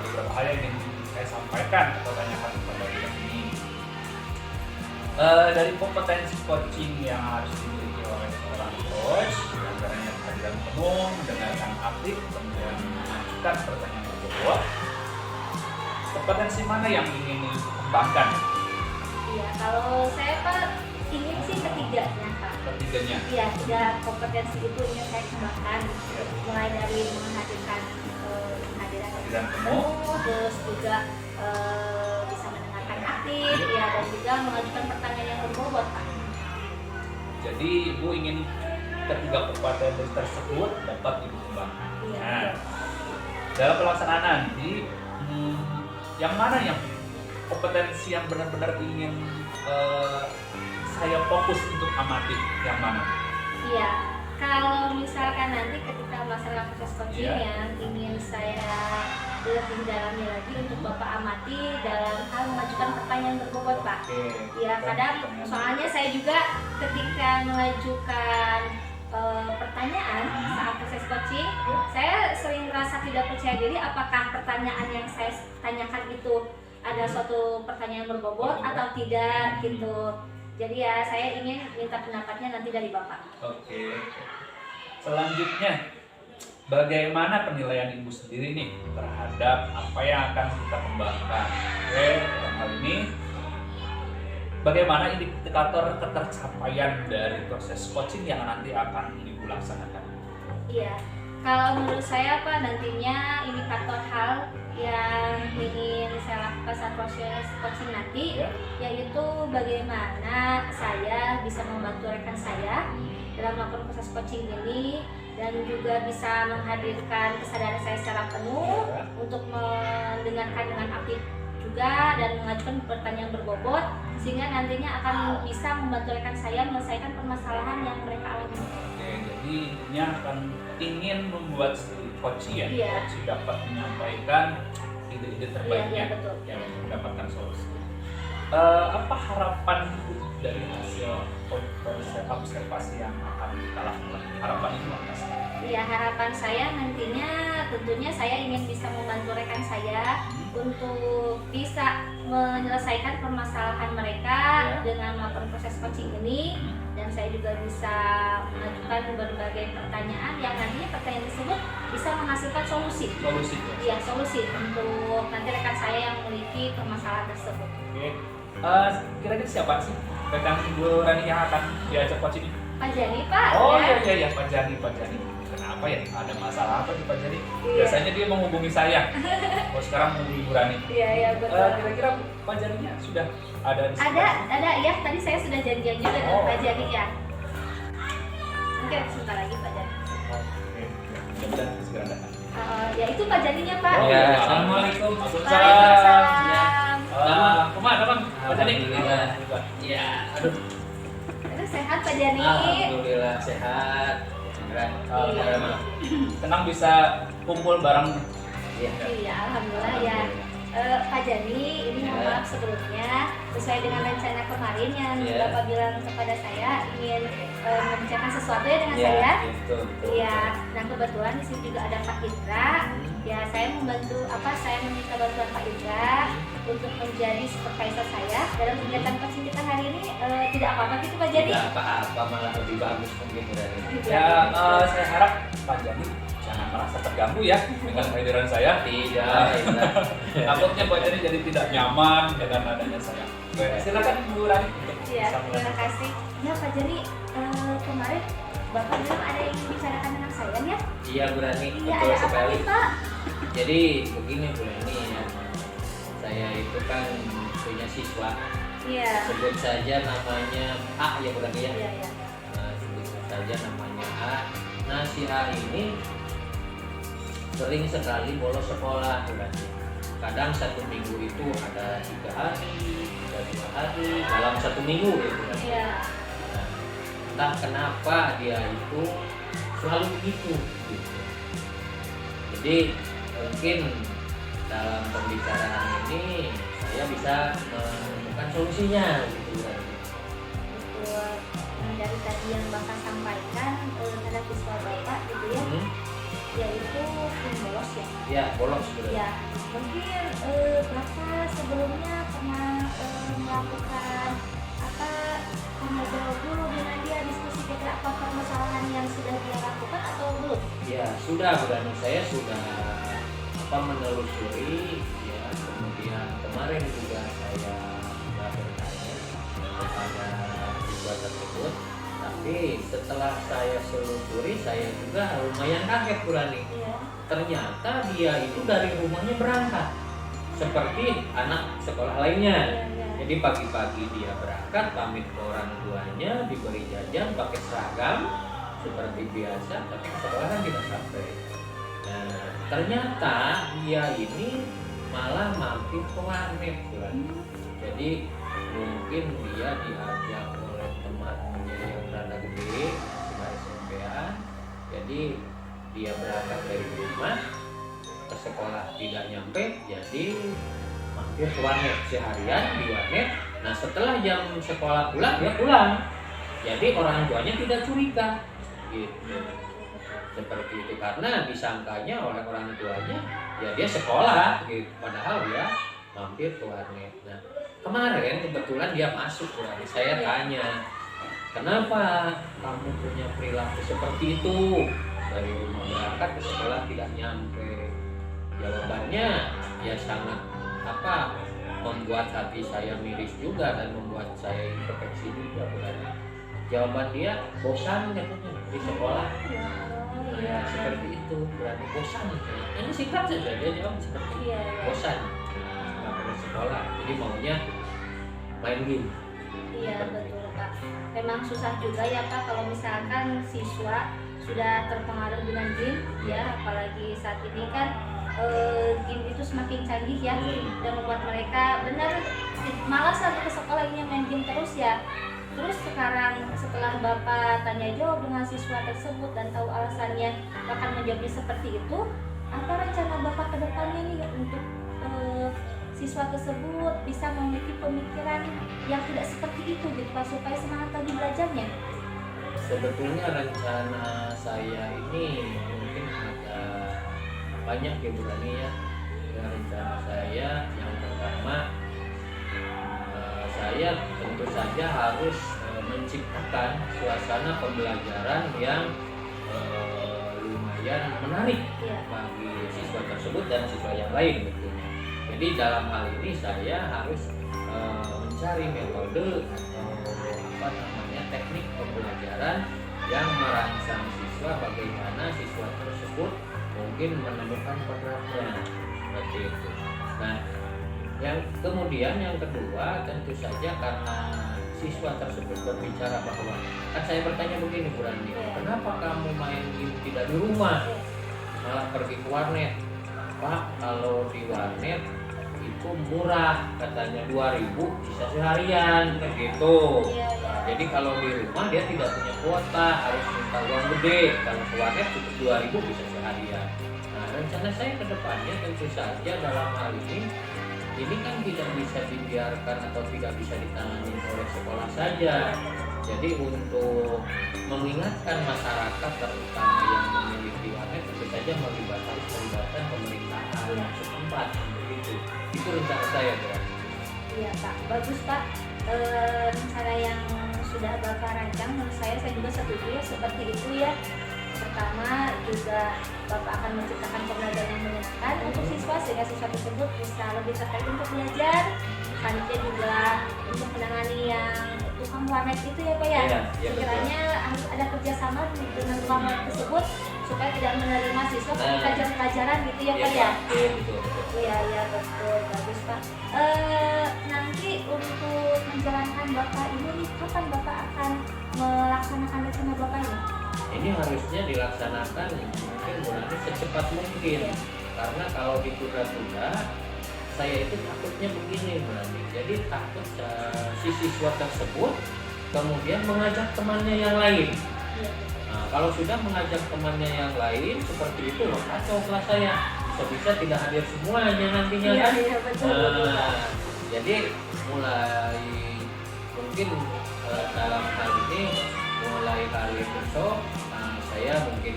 beberapa hal yang ingin saya sampaikan atau tanyakan kepada Bu Rani. Dari kompetensi coaching yang harus dimiliki oleh seorang coach, diantaranya kehadiran penuh, mendengarkan aktif, kemudian mengajukan pertanyaan terjawab. Kompetensi mana yang ingin dikembangkan? Iya, kalau saya Pak ingin sih ketiganya Pak. Ketiganya. Iya, 3 kompetensi itu ingin saya kembangkan, mulai dari menghadirkan kehadiran Kehadiran penuh. terus juga bisa mendengarkan aktif, ya, dan juga mengajukan pertanyaan yang berbobot Pak. Jadi Ibu ingin ketiga kompetensi tersebut dapat Ibu kembangkan. Iya. Nah, betul. dalam pelaksanaan nanti, yang mana yang kompetensi yang benar-benar ingin saya fokus untuk amati, yang mana? Iya, kalau misalkan nanti ketika melaksanakan proses coaching Iya. yang ingin saya lebih dalamnya lagi untuk Bapak amati dalam hal mengajukan pertanyaan berbobot, Pak. Ya, kadang soalnya saya juga ketika mengajukan pertanyaan saat proses coaching, saya sering merasa tidak percaya diri apakah pertanyaan yang saya tanyakan itu ada suatu pertanyaan berbobot atau tidak gitu. Jadi ya saya ingin minta pendapatnya nanti dari Bapak. Oke. Selanjutnya, bagaimana penilaian Ibu sendiri nih terhadap apa yang akan kita kembangkan? Oke, dalam hal ini bagaimana indikator ketercapaian dari proses coaching yang nanti akan Ibu laksanakan? Iya, kalau menurut saya Pak, nantinya indikator hal yang ingin saya lakukan saat proses coaching nanti, yaitu bagaimana saya bisa membantu rekan saya dalam melakukan proses coaching ini, dan juga bisa menghadirkan kesadaran saya secara penuh untuk mendengarkan dengan aktif juga dan mengajukan pertanyaan berbobot, sehingga nantinya akan bisa membantu rekan saya menyelesaikan permasalahan yang mereka alami. Oke, jadi ini akan ingin membuat si coach coach dapat menyampaikan ide-ide terbaiknya betul. yang mendapatkan solusi. Apa harapan dari hasil observasi yang akan kita lakukan? Harapan itu apa sih? Ya, harapan saya nantinya tentunya saya ingin bisa membantu rekan saya untuk bisa menyelesaikan permasalahan mereka dengan melakukan proses coaching ini, dan saya juga bisa mengajukan berbagai pertanyaan yang nantinya pertanyaan tersebut bisa menghasilkan solusi. Iya, solusi untuk nanti rekan saya yang memiliki permasalahan tersebut. Oke. Kira-kira siapa sih rekan Ibu Rani yang akan diajak coaching ini? Pak Jani, Pak. Oh ya. iya, Pak Jani. Kenapa ya? Ada masalah apa nih Pak Jani? Iya. Biasanya dia menghubungi saya. Oh, sekarang menghubungi Ibu Rani. Iya, betul. Kira-kira Pak Janinya sudah ada di sini? Ada ya. Tadi saya sudah janjian juga dengan Pak Jani ya. Mungkin sebentar lagi Pak Jani. Oke. Mudah-mudahan segera datang. Ya itu Pak Janinya, Pak. Oh, Ya, iya. Assalamualaikum. Waalaikumsalam. Kemana Bang? Pak Jani? Alhamdulillah. Ya, aduh. Aduh, sehat Pak Jani. Alhamdulillah sehat. Alhamdulillah. Senang bisa kumpul bareng. Iya. Iya, alhamdulillah ya. Pak Jani, ini mohon maaf sebelumnya, sesuai dengan rencana kemarin yang Bapak bilang kepada saya ingin membicarakan sesuatu ya dengan saya. Betul. Iya, nah kebetulan di sini juga ada Pak Indra. Ya, saya meminta bantuan Pak Indra untuk menjadi supervisor saya dalam kegiatan coaching kita hari ini. Tidak apa-apa gitu Pak Jani? Tidak apa-apa, malah lebih bagus mungkin dari. Ya, saya harap Pak Jani jangan merasa terganggu ya dengan kehadiran saya. Tidak. Takutnya Pak Jani jadi tidak nyaman dengan adanya saya. Silakan Bu Rani untuk Iya, bisa terima kasih. Ya Pak Jani, kemarin Bapak bilang ada yang dibicarakan dengan saya ya? Iya Bu Rani, Iya, betul ada apa sekali. nih Pak? Jadi begini Bu Rani ya, saya itu kan punya siswa. Iya. Sebut saja namanya A ya Bu Rani ya. Iya. Nah, sebut saja namanya A. Nah si A ini sering sekali bolos sekolah Bu Rani. Kadang satu minggu itu ada 3 hari, ada 2 hari dalam satu minggu ya Bu Rani. Iya. Nah, entah kenapa dia itu selalu begitu gitu. Jadi mungkin dalam pembicaraan ini saya bisa menemukan solusinya gitu kan. Betul. Nah, dari tadi yang Bapak sampaikan terhadap siswa Bapak gitu ya, yaitu bolos ya. Ya bolos gitu. Ya, mungkin Bapak sebelumnya pernah melakukan ngobrol dulu dengan dia, diskusi kira apa permasalahan yang sudah dia lakukan atau belum? Ya sudah Bu Rani, saya sudah menelusuri ya, kemudian kemarin juga saya sudah bertanya kepada siswa tersebut, tapi setelah saya selusuri saya juga lumayan kaget Bu Rani. Iya. Ternyata dia itu dari rumahnya berangkat seperti anak sekolah lainnya. Jadi pagi-pagi dia berangkat, pamit ke orang tuanya, diberi jajan, pakai seragam seperti biasa, tapi ke sekolah kan tidak sampai. Nah, ternyata dia ini malah mampir ke warnet. Jadi mungkin dia diajak oleh temannya yang rada gede, cuma SMP-an. Jadi dia berangkat dari rumah ke sekolah tidak nyampe, jadi mampir ke warnet seharian di warnet. Nah setelah jam sekolah pulang dia pulang, jadi orang tuanya tidak curiga gitu. Seperti itu, karena disangkanya oleh orang tuanya ya dia sekolah gitu, padahal dia mampir ke warnet. Nah kemarin kebetulan dia masuk ke warnet, saya tanya, kenapa kamu punya perilaku seperti itu? Dari rumah berangkat ke sekolah tidak nyampe. Jawabannya ya sangat membuat hati saya miris juga dan membuat saya introspeksi juga. Berarti jawaban dia bosan katanya di sekolah. Nah, seperti itu, berarti bosan. Ini singkat saja dia jawab seperti itu. Bosan nggak perlu sekolah, jadi maunya main game. Iya betul Pak. Memang susah juga ya Pak kalau misalkan siswa sudah terpengaruh dengan game ya, apalagi saat ini kan game itu semakin canggih ya, dan membuat mereka benar malas untuk ke sekolah ini main game terus ya. Terus sekarang setelah Bapak tanya jawab dengan siswa tersebut dan tahu alasannya bahkan menjawabnya seperti itu, apa rencana Bapak ke depannya nih untuk siswa tersebut bisa memiliki pemikiran yang tidak seperti itu gitu Pak, supaya semangat lagi belajarnya? Sebetulnya rencana saya ini mungkin agak banyak ya Bu Rani ya. Rencana saya yang pertama, saya tentu saja harus menciptakan suasana pembelajaran yang lumayan menarik bagi siswa tersebut dan siswa yang lain gitu. Jadi dalam hal ini saya harus mencari metode atau teknik pembelajaran yang merangsang siswa, bagaimana siswa tersebut mungkin menemukan perannya seperti itu. Nah, yang kedua tentu saja karena siswa tersebut berbicara bahwa, kan saya bertanya begini Bu Rani, kenapa kamu main game tidak di rumah malah pergi ke warnet? Pak, kalau di warnet itu murah, katanya 2.000 bisa seharian kayak gitu. Jadi kalau di rumah dia tidak punya kuota, harus minta uang gede. Kalau ke warnet cukup 2.000 bisa seharian. Nah rencana saya ke depannya tentu saja dalam hal ini kan tidak bisa dibiarkan atau tidak bisa ditangani oleh sekolah saja. Jadi untuk mengingatkan masyarakat terutama yang memiliki warnet tentu saja melibatkan pemerintahan setempat begitu. Itu rencana saya Bu. Iya Pak, bagus Pak. Rencana yang sudah Bapak rancang menurut saya juga setuju ya seperti itu ya. Pertama juga Bapak akan menciptakan pembelajaran yang menyenangkan untuk siswa sehingga siswa tersebut bisa lebih tertarik untuk belajar. Selanjutnya juga untuk menangani yang tukang warnet itu ya Pak ya. Sekiranya harus ada kerjasama dengan tukang warnet tersebut supaya tidak menerima siswa ketika jam pelajaran gitu ya Pak ya. Iya betul, bagus Pak. Nanti untuk menjalankan Bapak ini kapan Bapak akan melaksanakan rencana Bapak ini? Ini harusnya dilaksanakan mungkin bulan secepat mungkin, karena kalau ditunda-tunda saya itu takutnya begini Bu Rani. Jadi takut si siswa tersebut kemudian mengajak temannya yang lain. Nah, kalau sudah mengajak temannya yang lain seperti itu loh, kacau kelas saya, bisa-bisa tidak hadir semuanya nantinya kan. Betul. Jadi mulai mungkin dalam hal ini mulai hari besok saya mungkin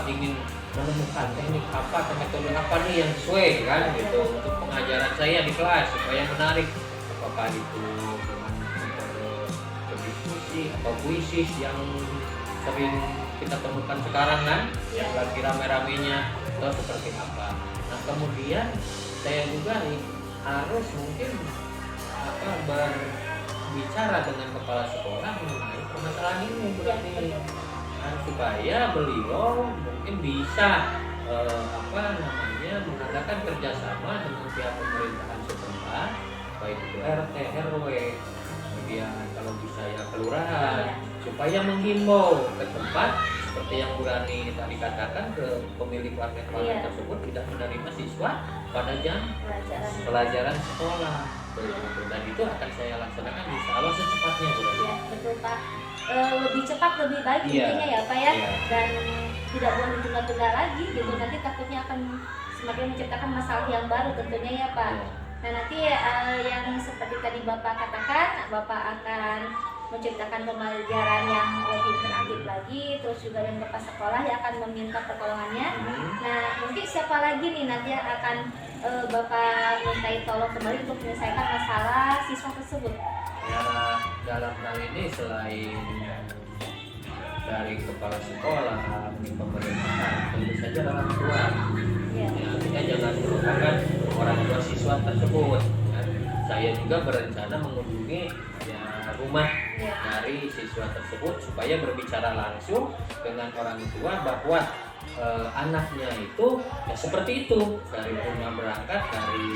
ingin menemukan teknik apa atau metode apa nih yang sesuai kan gitu untuk pengajaran saya di kelas supaya menarik, apakah itu dengan metode berdiskusi atau puisi yang sering kita temukan sekarang kan yang lagi rame-ramenya atau seperti apa. Nah kemudian saya juga harus mungkin berbicara dengan kepala sekolah mengenai permasalahan ini berarti supaya beliau mungkin bisa mengadakan kerjasama dengan pihak pemerintahan setempat, baik itu RT, RW, kemudian kalau bisa ya kelurahan, supaya menghimbau ke tempat seperti yang Bu Rani tadi katakan ke pemilik warnet tersebut tidak menerima siswa pada jam pelajaran sekolah. Dan itu akan saya laksanakan insya Allah secepatnya Bu Rani. Iya betul Pak. Lebih cepat lebih baik intinya ya Pak ya. Dan tidak boleh ditunda-tunda lagi gitu, nanti takutnya akan semakin menciptakan masalah yang baru tentunya ya Pak. Ya. Nah nanti yang seperti tadi Bapak katakan, Bapak akan menciptakan pembelajaran yang lebih interaktif lagi, terus juga yang Bapak sekolah yang akan meminta pertolongannya. Nah mungkin siapa lagi nih nanti yang akan Bapak mintai tolong kembali untuk menyelesaikan masalah siswa tersebut? Ya, dalam hal ini selain dari kepala sekolah, pemerintahan, tentu saja orang tua. Ya. Ya, kita jangan melupakan orang tua siswa tersebut. Kan? Saya juga berencana mengunjungi rumah Ya. dari siswa tersebut supaya berbicara langsung dengan orang tua bahwa anaknya itu ya seperti itu, dari rumah berangkat, dari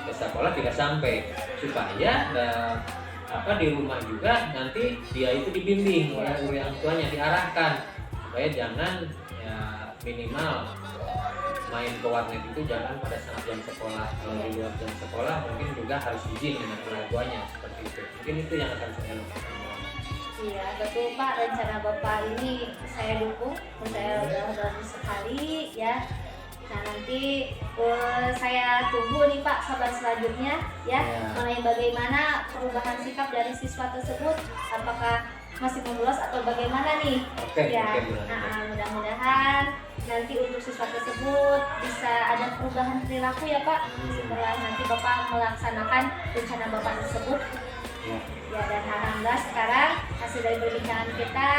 ke sekolah tidak sampai, supaya di rumah juga nanti dia itu dibimbing oleh orang tuanya, diarahkan supaya jangan ya minimal main ke warnet itu jangan pada saat jam sekolah. Kalau di luar jam sekolah mungkin juga harus izin dengan orang tuanya, seperti itu. Mungkin itu yang akan saya lakukan. Iya betul Pak, rencana Bapak ini saya dukung, saya udah bagus sekali ya. Nah nanti saya tunggu nih Pak kabar selanjutnya ya, mengenai bagaimana perubahan sikap dari siswa tersebut, apakah masih membolos atau bagaimana nih. Oke, Ya. oke, Nah mudah-mudahan nanti untuk siswa tersebut bisa ada perubahan perilaku ya Pak, setelah nanti Bapak melaksanakan rencana Bapak tersebut. Ya. Ya, dan alhamdulillah sekarang hasil dari perbincangan kita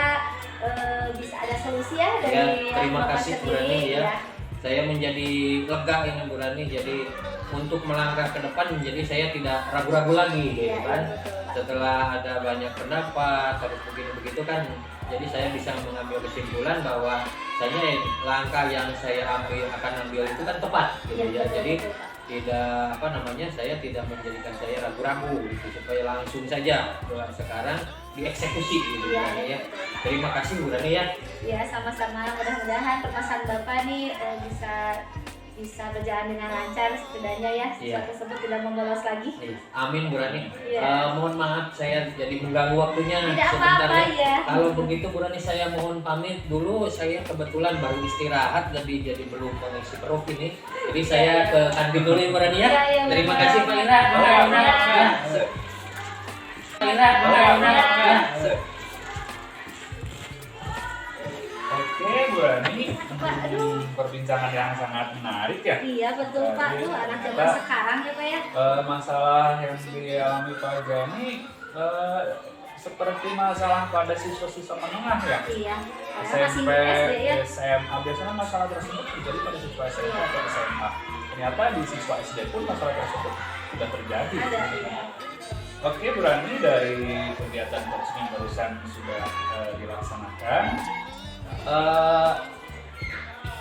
bisa ada solusi ya dari Ya, yang terima Bapak kasih Bu sendiri, Rani ya. ya. Saya menjadi lega ini Bu Rani, jadi untuk melangkah ke depan jadi saya tidak ragu-ragu lagi gitu Iya, kan. iya, betul, Pak. Setelah ada banyak pendapat harus begini-begitu kan, jadi saya bisa mengambil kesimpulan bahwa langkah yang saya akan ambil itu kan tepat gitu Iya, ya. betul, Jadi betul, Pak. tidak saya tidak menjadikan saya ragu-ragu gitu, supaya langsung saja sekarang dieksekusi gitu Iya, kan, iya, ya. betul, Pak. Terima kasih Bu Rani ya. Ya sama-sama, mudah-mudahan permasalahan Bapak nih bisa berjalan dengan lancar setidaknya ya, siswa Iya. tersebut tidak membolos lagi. Amin Bu Rani. Iya. Mohon maaf saya jadi mengganggu waktunya Tidak sebentar apa-apa ya. Kalau begitu Bu Rani saya mohon pamit dulu. Saya kebetulan baru istirahat jadi belum mengisi perut ini. Jadi saya ke kantin dulu ya Bu Rani ya. Iya, iya, Terima betul. kasih Pak Ira. Iya, iya. Oke, Bu Rani. Pak, aduh. Perbincangan yang sangat menarik ya. Iya betul Pak, tuh anak zaman sekarang ya Pak ya. Masalah yang dialami Pak Jani seperti masalah pada siswa-siswa menengah ya. Iya, karena masih SMP, SD ya. SMA, biasanya masalah tersebut terjadi pada siswa SMP atau SMA. Ternyata di siswa SD pun masalah tersebut sudah terjadi. Ada iya. Oke, Bu Rani, dari kegiatan coaching yang barusan sudah dilaksanakan.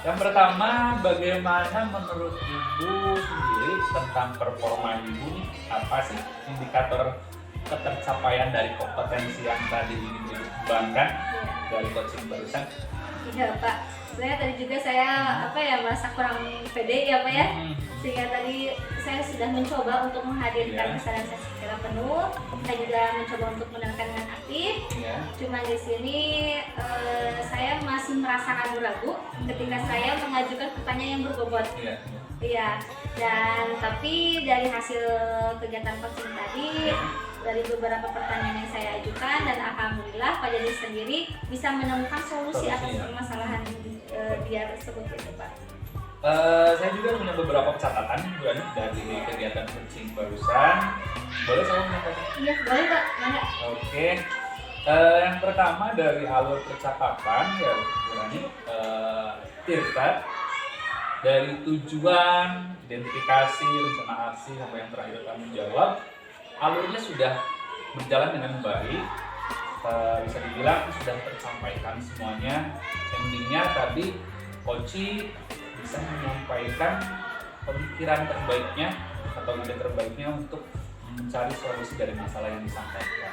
Yang pertama, bagaimana menurut Ibu sendiri tentang performa Ibu nih? Apa sih indikator ketercapaian dari kompetensi yang tadi ingin dikembangkan dari coaching barusan? Iya Pak, sebenarnya tadi juga saya merasa kurang pede ya Pak ya, sehingga tadi saya sudah mencoba untuk menghadirkan kesadaran saya secara penuh. Saya juga mencoba untuk mendengarkan dengan aktif. Cuma di sini saya masih merasa ragu-ragu ketika saya mengajukan pertanyaan yang berbobot. Iya, dan tapi dari hasil kegiatan coaching tadi, dari beberapa pertanyaan yang saya ajukan, dan alhamdulillah Pak Jadi sendiri bisa menemukan solusi atas permasalahan dia tersebut gitu Pak. Saya juga punya beberapa catatan dari kegiatan coaching barusan. Boleh saya menyampaikan? Iya, boleh Pak. Mana? Oke. Yang pertama dari alur percakapan ya Bu Rani, Tirta dari tujuan, identifikasi, rencana aksi sampai yang terakhir tanggung jawab, alurnya sudah berjalan dengan baik. Bisa dibilang sudah tersampaikan semuanya. Endingnya tadi Koci bisa menyampaikan pemikiran terbaiknya atau ide terbaiknya untuk mencari solusi dari masalah yang disampaikan.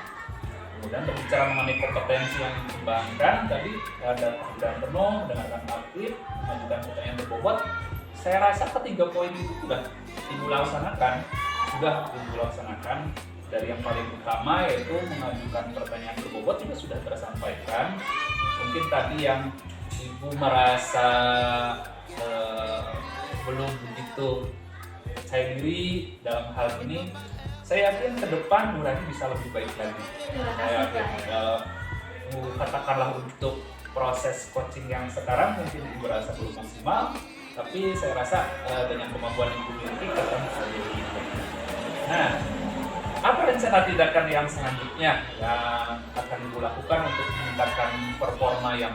Kemudian berbicara mengenai kompetensi yang dikembangkan, tadi ada perhatian penuh, mendengarkan aktif, mengajukan pertanyaan berbobot. Saya rasa ketiga poin itu sudah Ibu laksanakan, dari yang paling utama yaitu mengajukan pertanyaan berbobot juga sudah tersampaikan. Mungkin tadi yang Ibu merasa belum begitu percaya diri dalam hal ini. Saya yakin ke depan Nurani bisa lebih baik lagi. Terima Saya kasih yakin, Pak. katakanlah untuk proses coaching yang sekarang mungkin Ibu rasa belum maksimal, tapi saya rasa dengan kemampuan yang Ibu miliki akan bisa jadi lebih baik. Nah, apa rencana tindakan yang selanjutnya yang akan Ibu lakukan untuk meningkatkan performa yang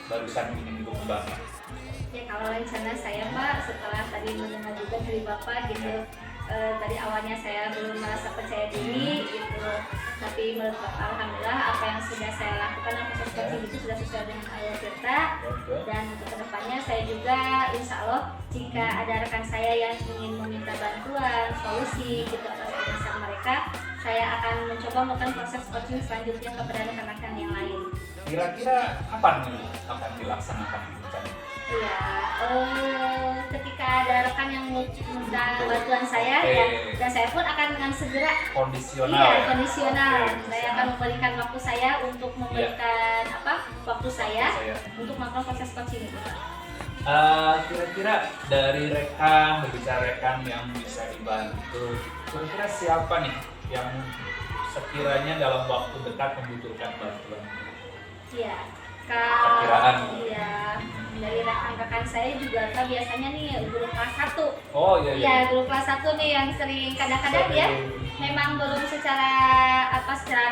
barusan ingin Ibu kembangkan? Ya kalau rencana saya Pak, setelah tadi mendengar juga dari Bapak gitu, tadi awalnya saya belum merasa percaya diri gitu, tapi menurut Bapak alhamdulillah apa yang sudah saya lakukan dan proses coaching itu sudah sesuai dengan Allah Tirta. Dan untuk kedepannya saya juga insya Allah jika ada rekan saya yang ingin meminta bantuan, solusi gitu atas permasalahan mereka, saya akan mencoba melakukan proses coaching selanjutnya kepada rekan-rekan yang lain. Kira-kira kapan nih akan dilaksanakan rencana? Iya, ketika ada rekan yang minta bantuan saya, ya, dan saya pun akan dengan segera Kondisional. iya, kondisional. Oke, Saya akan memberikan waktu saya untuk memberikan waktu saya untuk melakukan proses coaching itu. Kira-kira dari rekan, berbicara rekan yang bisa dibantu, kira-kira siapa nih yang sekiranya dalam waktu dekat membutuhkan bantuan? Iya, Perkiraan. iya, dari rekan-rekan saya juga kan biasanya nih guru kelas 1. Oh iya. Iya, guru kelas 1 nih yang sering kadang-kadang ya memang belum secara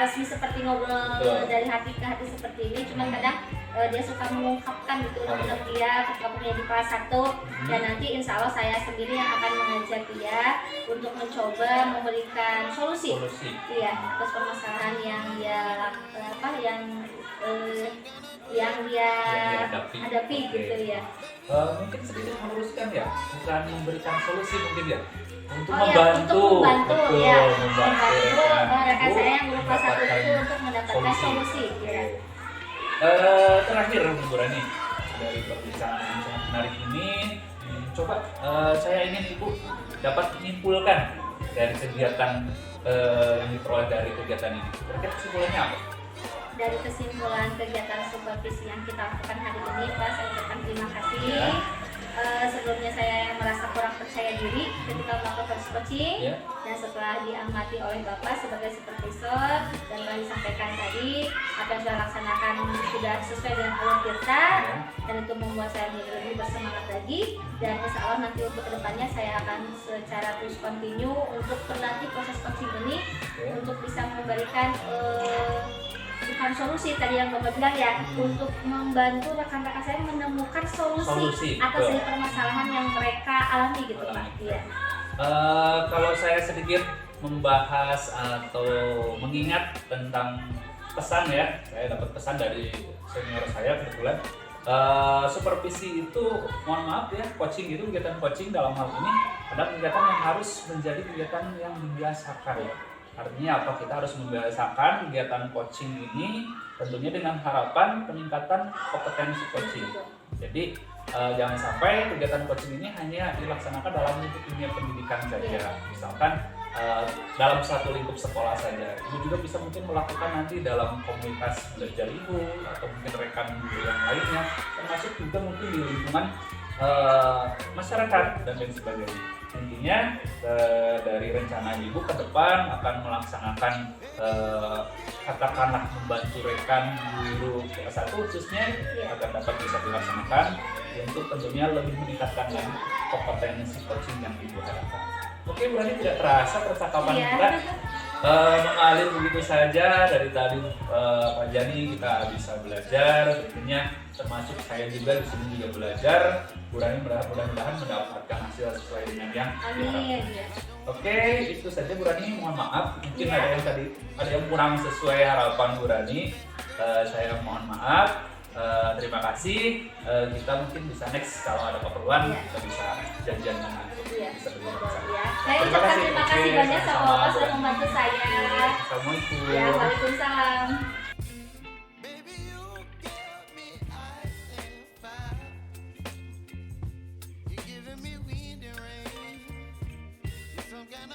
resmi seperti ngobrol Betul. dari hati ke hati seperti ini, cuman kadang dia suka mengungkapkan gitu unek-unek dia ketika punya di kelas 1, dan nanti insya Allah saya sendiri yang akan mengajak dia untuk mencoba memberikan solusi. Iya, atas permasalahan yang dia yang dia hadapi gitu ya. Mungkin sedikit meluruskan ya, bukan memberikan solusi mungkin ya, untuk Oh ya, membantu, untuk membantu betul, ya, membantu rekan saya yang guru kelas 1 mendapatkan itu untuk mendapatkan solusi. Ya. Terakhir Bu Rani, dari perbincangan yang sangat menarik ini, coba saya ingin Ibu dapat menyimpulkan dari kegiatan yang diperoleh dari kegiatan ini. Kira-kira kesimpulannya apa? Dari kesimpulan kegiatan supervisi yang kita lakukan hari ini, Pak, saya ucapkan terima kasih. Ya. Sebelumnya saya yang merasa kurang percaya diri ketika melakukan proses coaching, Ya. dan setelah diamati oleh Bapak sebagai supervisor dan telah disampaikan tadi apa yang sudah laksanakan sudah sesuai dengan Allah Tirta, Ya. dan itu membuat saya menjadi lebih bersemangat lagi, dan insya Allah nanti untuk kedepannya saya akan secara terus continue untuk berlatih proses coaching ini untuk bisa memberikan bukan solusi tadi yang Bapak bilang ya, untuk membantu rekan-rekan saya menemukan solusi atas dari permasalahan yang mereka alami gitu Pak. Iya. Kalau saya sedikit membahas atau mengingat tentang pesan ya, saya dapat pesan dari senior saya kebetulan. Supervisi itu, mohon maaf ya, coaching itu kegiatan coaching dalam hal ini adalah kegiatan yang harus menjadi kegiatan yang dibiasakan. Artinya apa? Kita harus membiasakan kegiatan coaching ini tentunya dengan harapan peningkatan kompetensi coaching. Jadi jangan sampai kegiatan coaching ini hanya dilaksanakan dalam lingkup dunia pendidikan saja. Misalkan dalam satu lingkup sekolah saja. Ibu juga bisa mungkin melakukan nanti dalam komunitas belajar Ibu atau mungkin rekan Ibu yang lainnya, termasuk juga mungkin di lingkungan masyarakat dan lain sebagainya. Intinya dari rencana Ibu ke depan akan melaksanakan katakanlah membantu rekan guru kelas 1 khususnya agar dapat bisa dilaksanakan untuk tentunya lebih meningkatkan lagi kompetensi coaching yang Ibu harapkan. Oke, berarti tidak terasa percakapan kita mengalir begitu saja. Dari tadi Pak Jani kita bisa belajar, tentunya termasuk saya juga di sini juga belajar. Bu Rani mudah-mudahan mendapatkan hasil sesuai dengan yang Amin. Oke, itu saja Bu Rani. Mohon maaf, mungkin ada yang kurang sesuai harapan Bu Rani. Saya mohon maaf. Terima kasih. Kita mungkin bisa next kalau ada keperluan kita bisa janjian dengan bisa berjalan bersama. Saya ucapkan terima kasih banyak sama Bapak sudah membantu saya. Assalamualaikum. Ya, waalaikumsalam.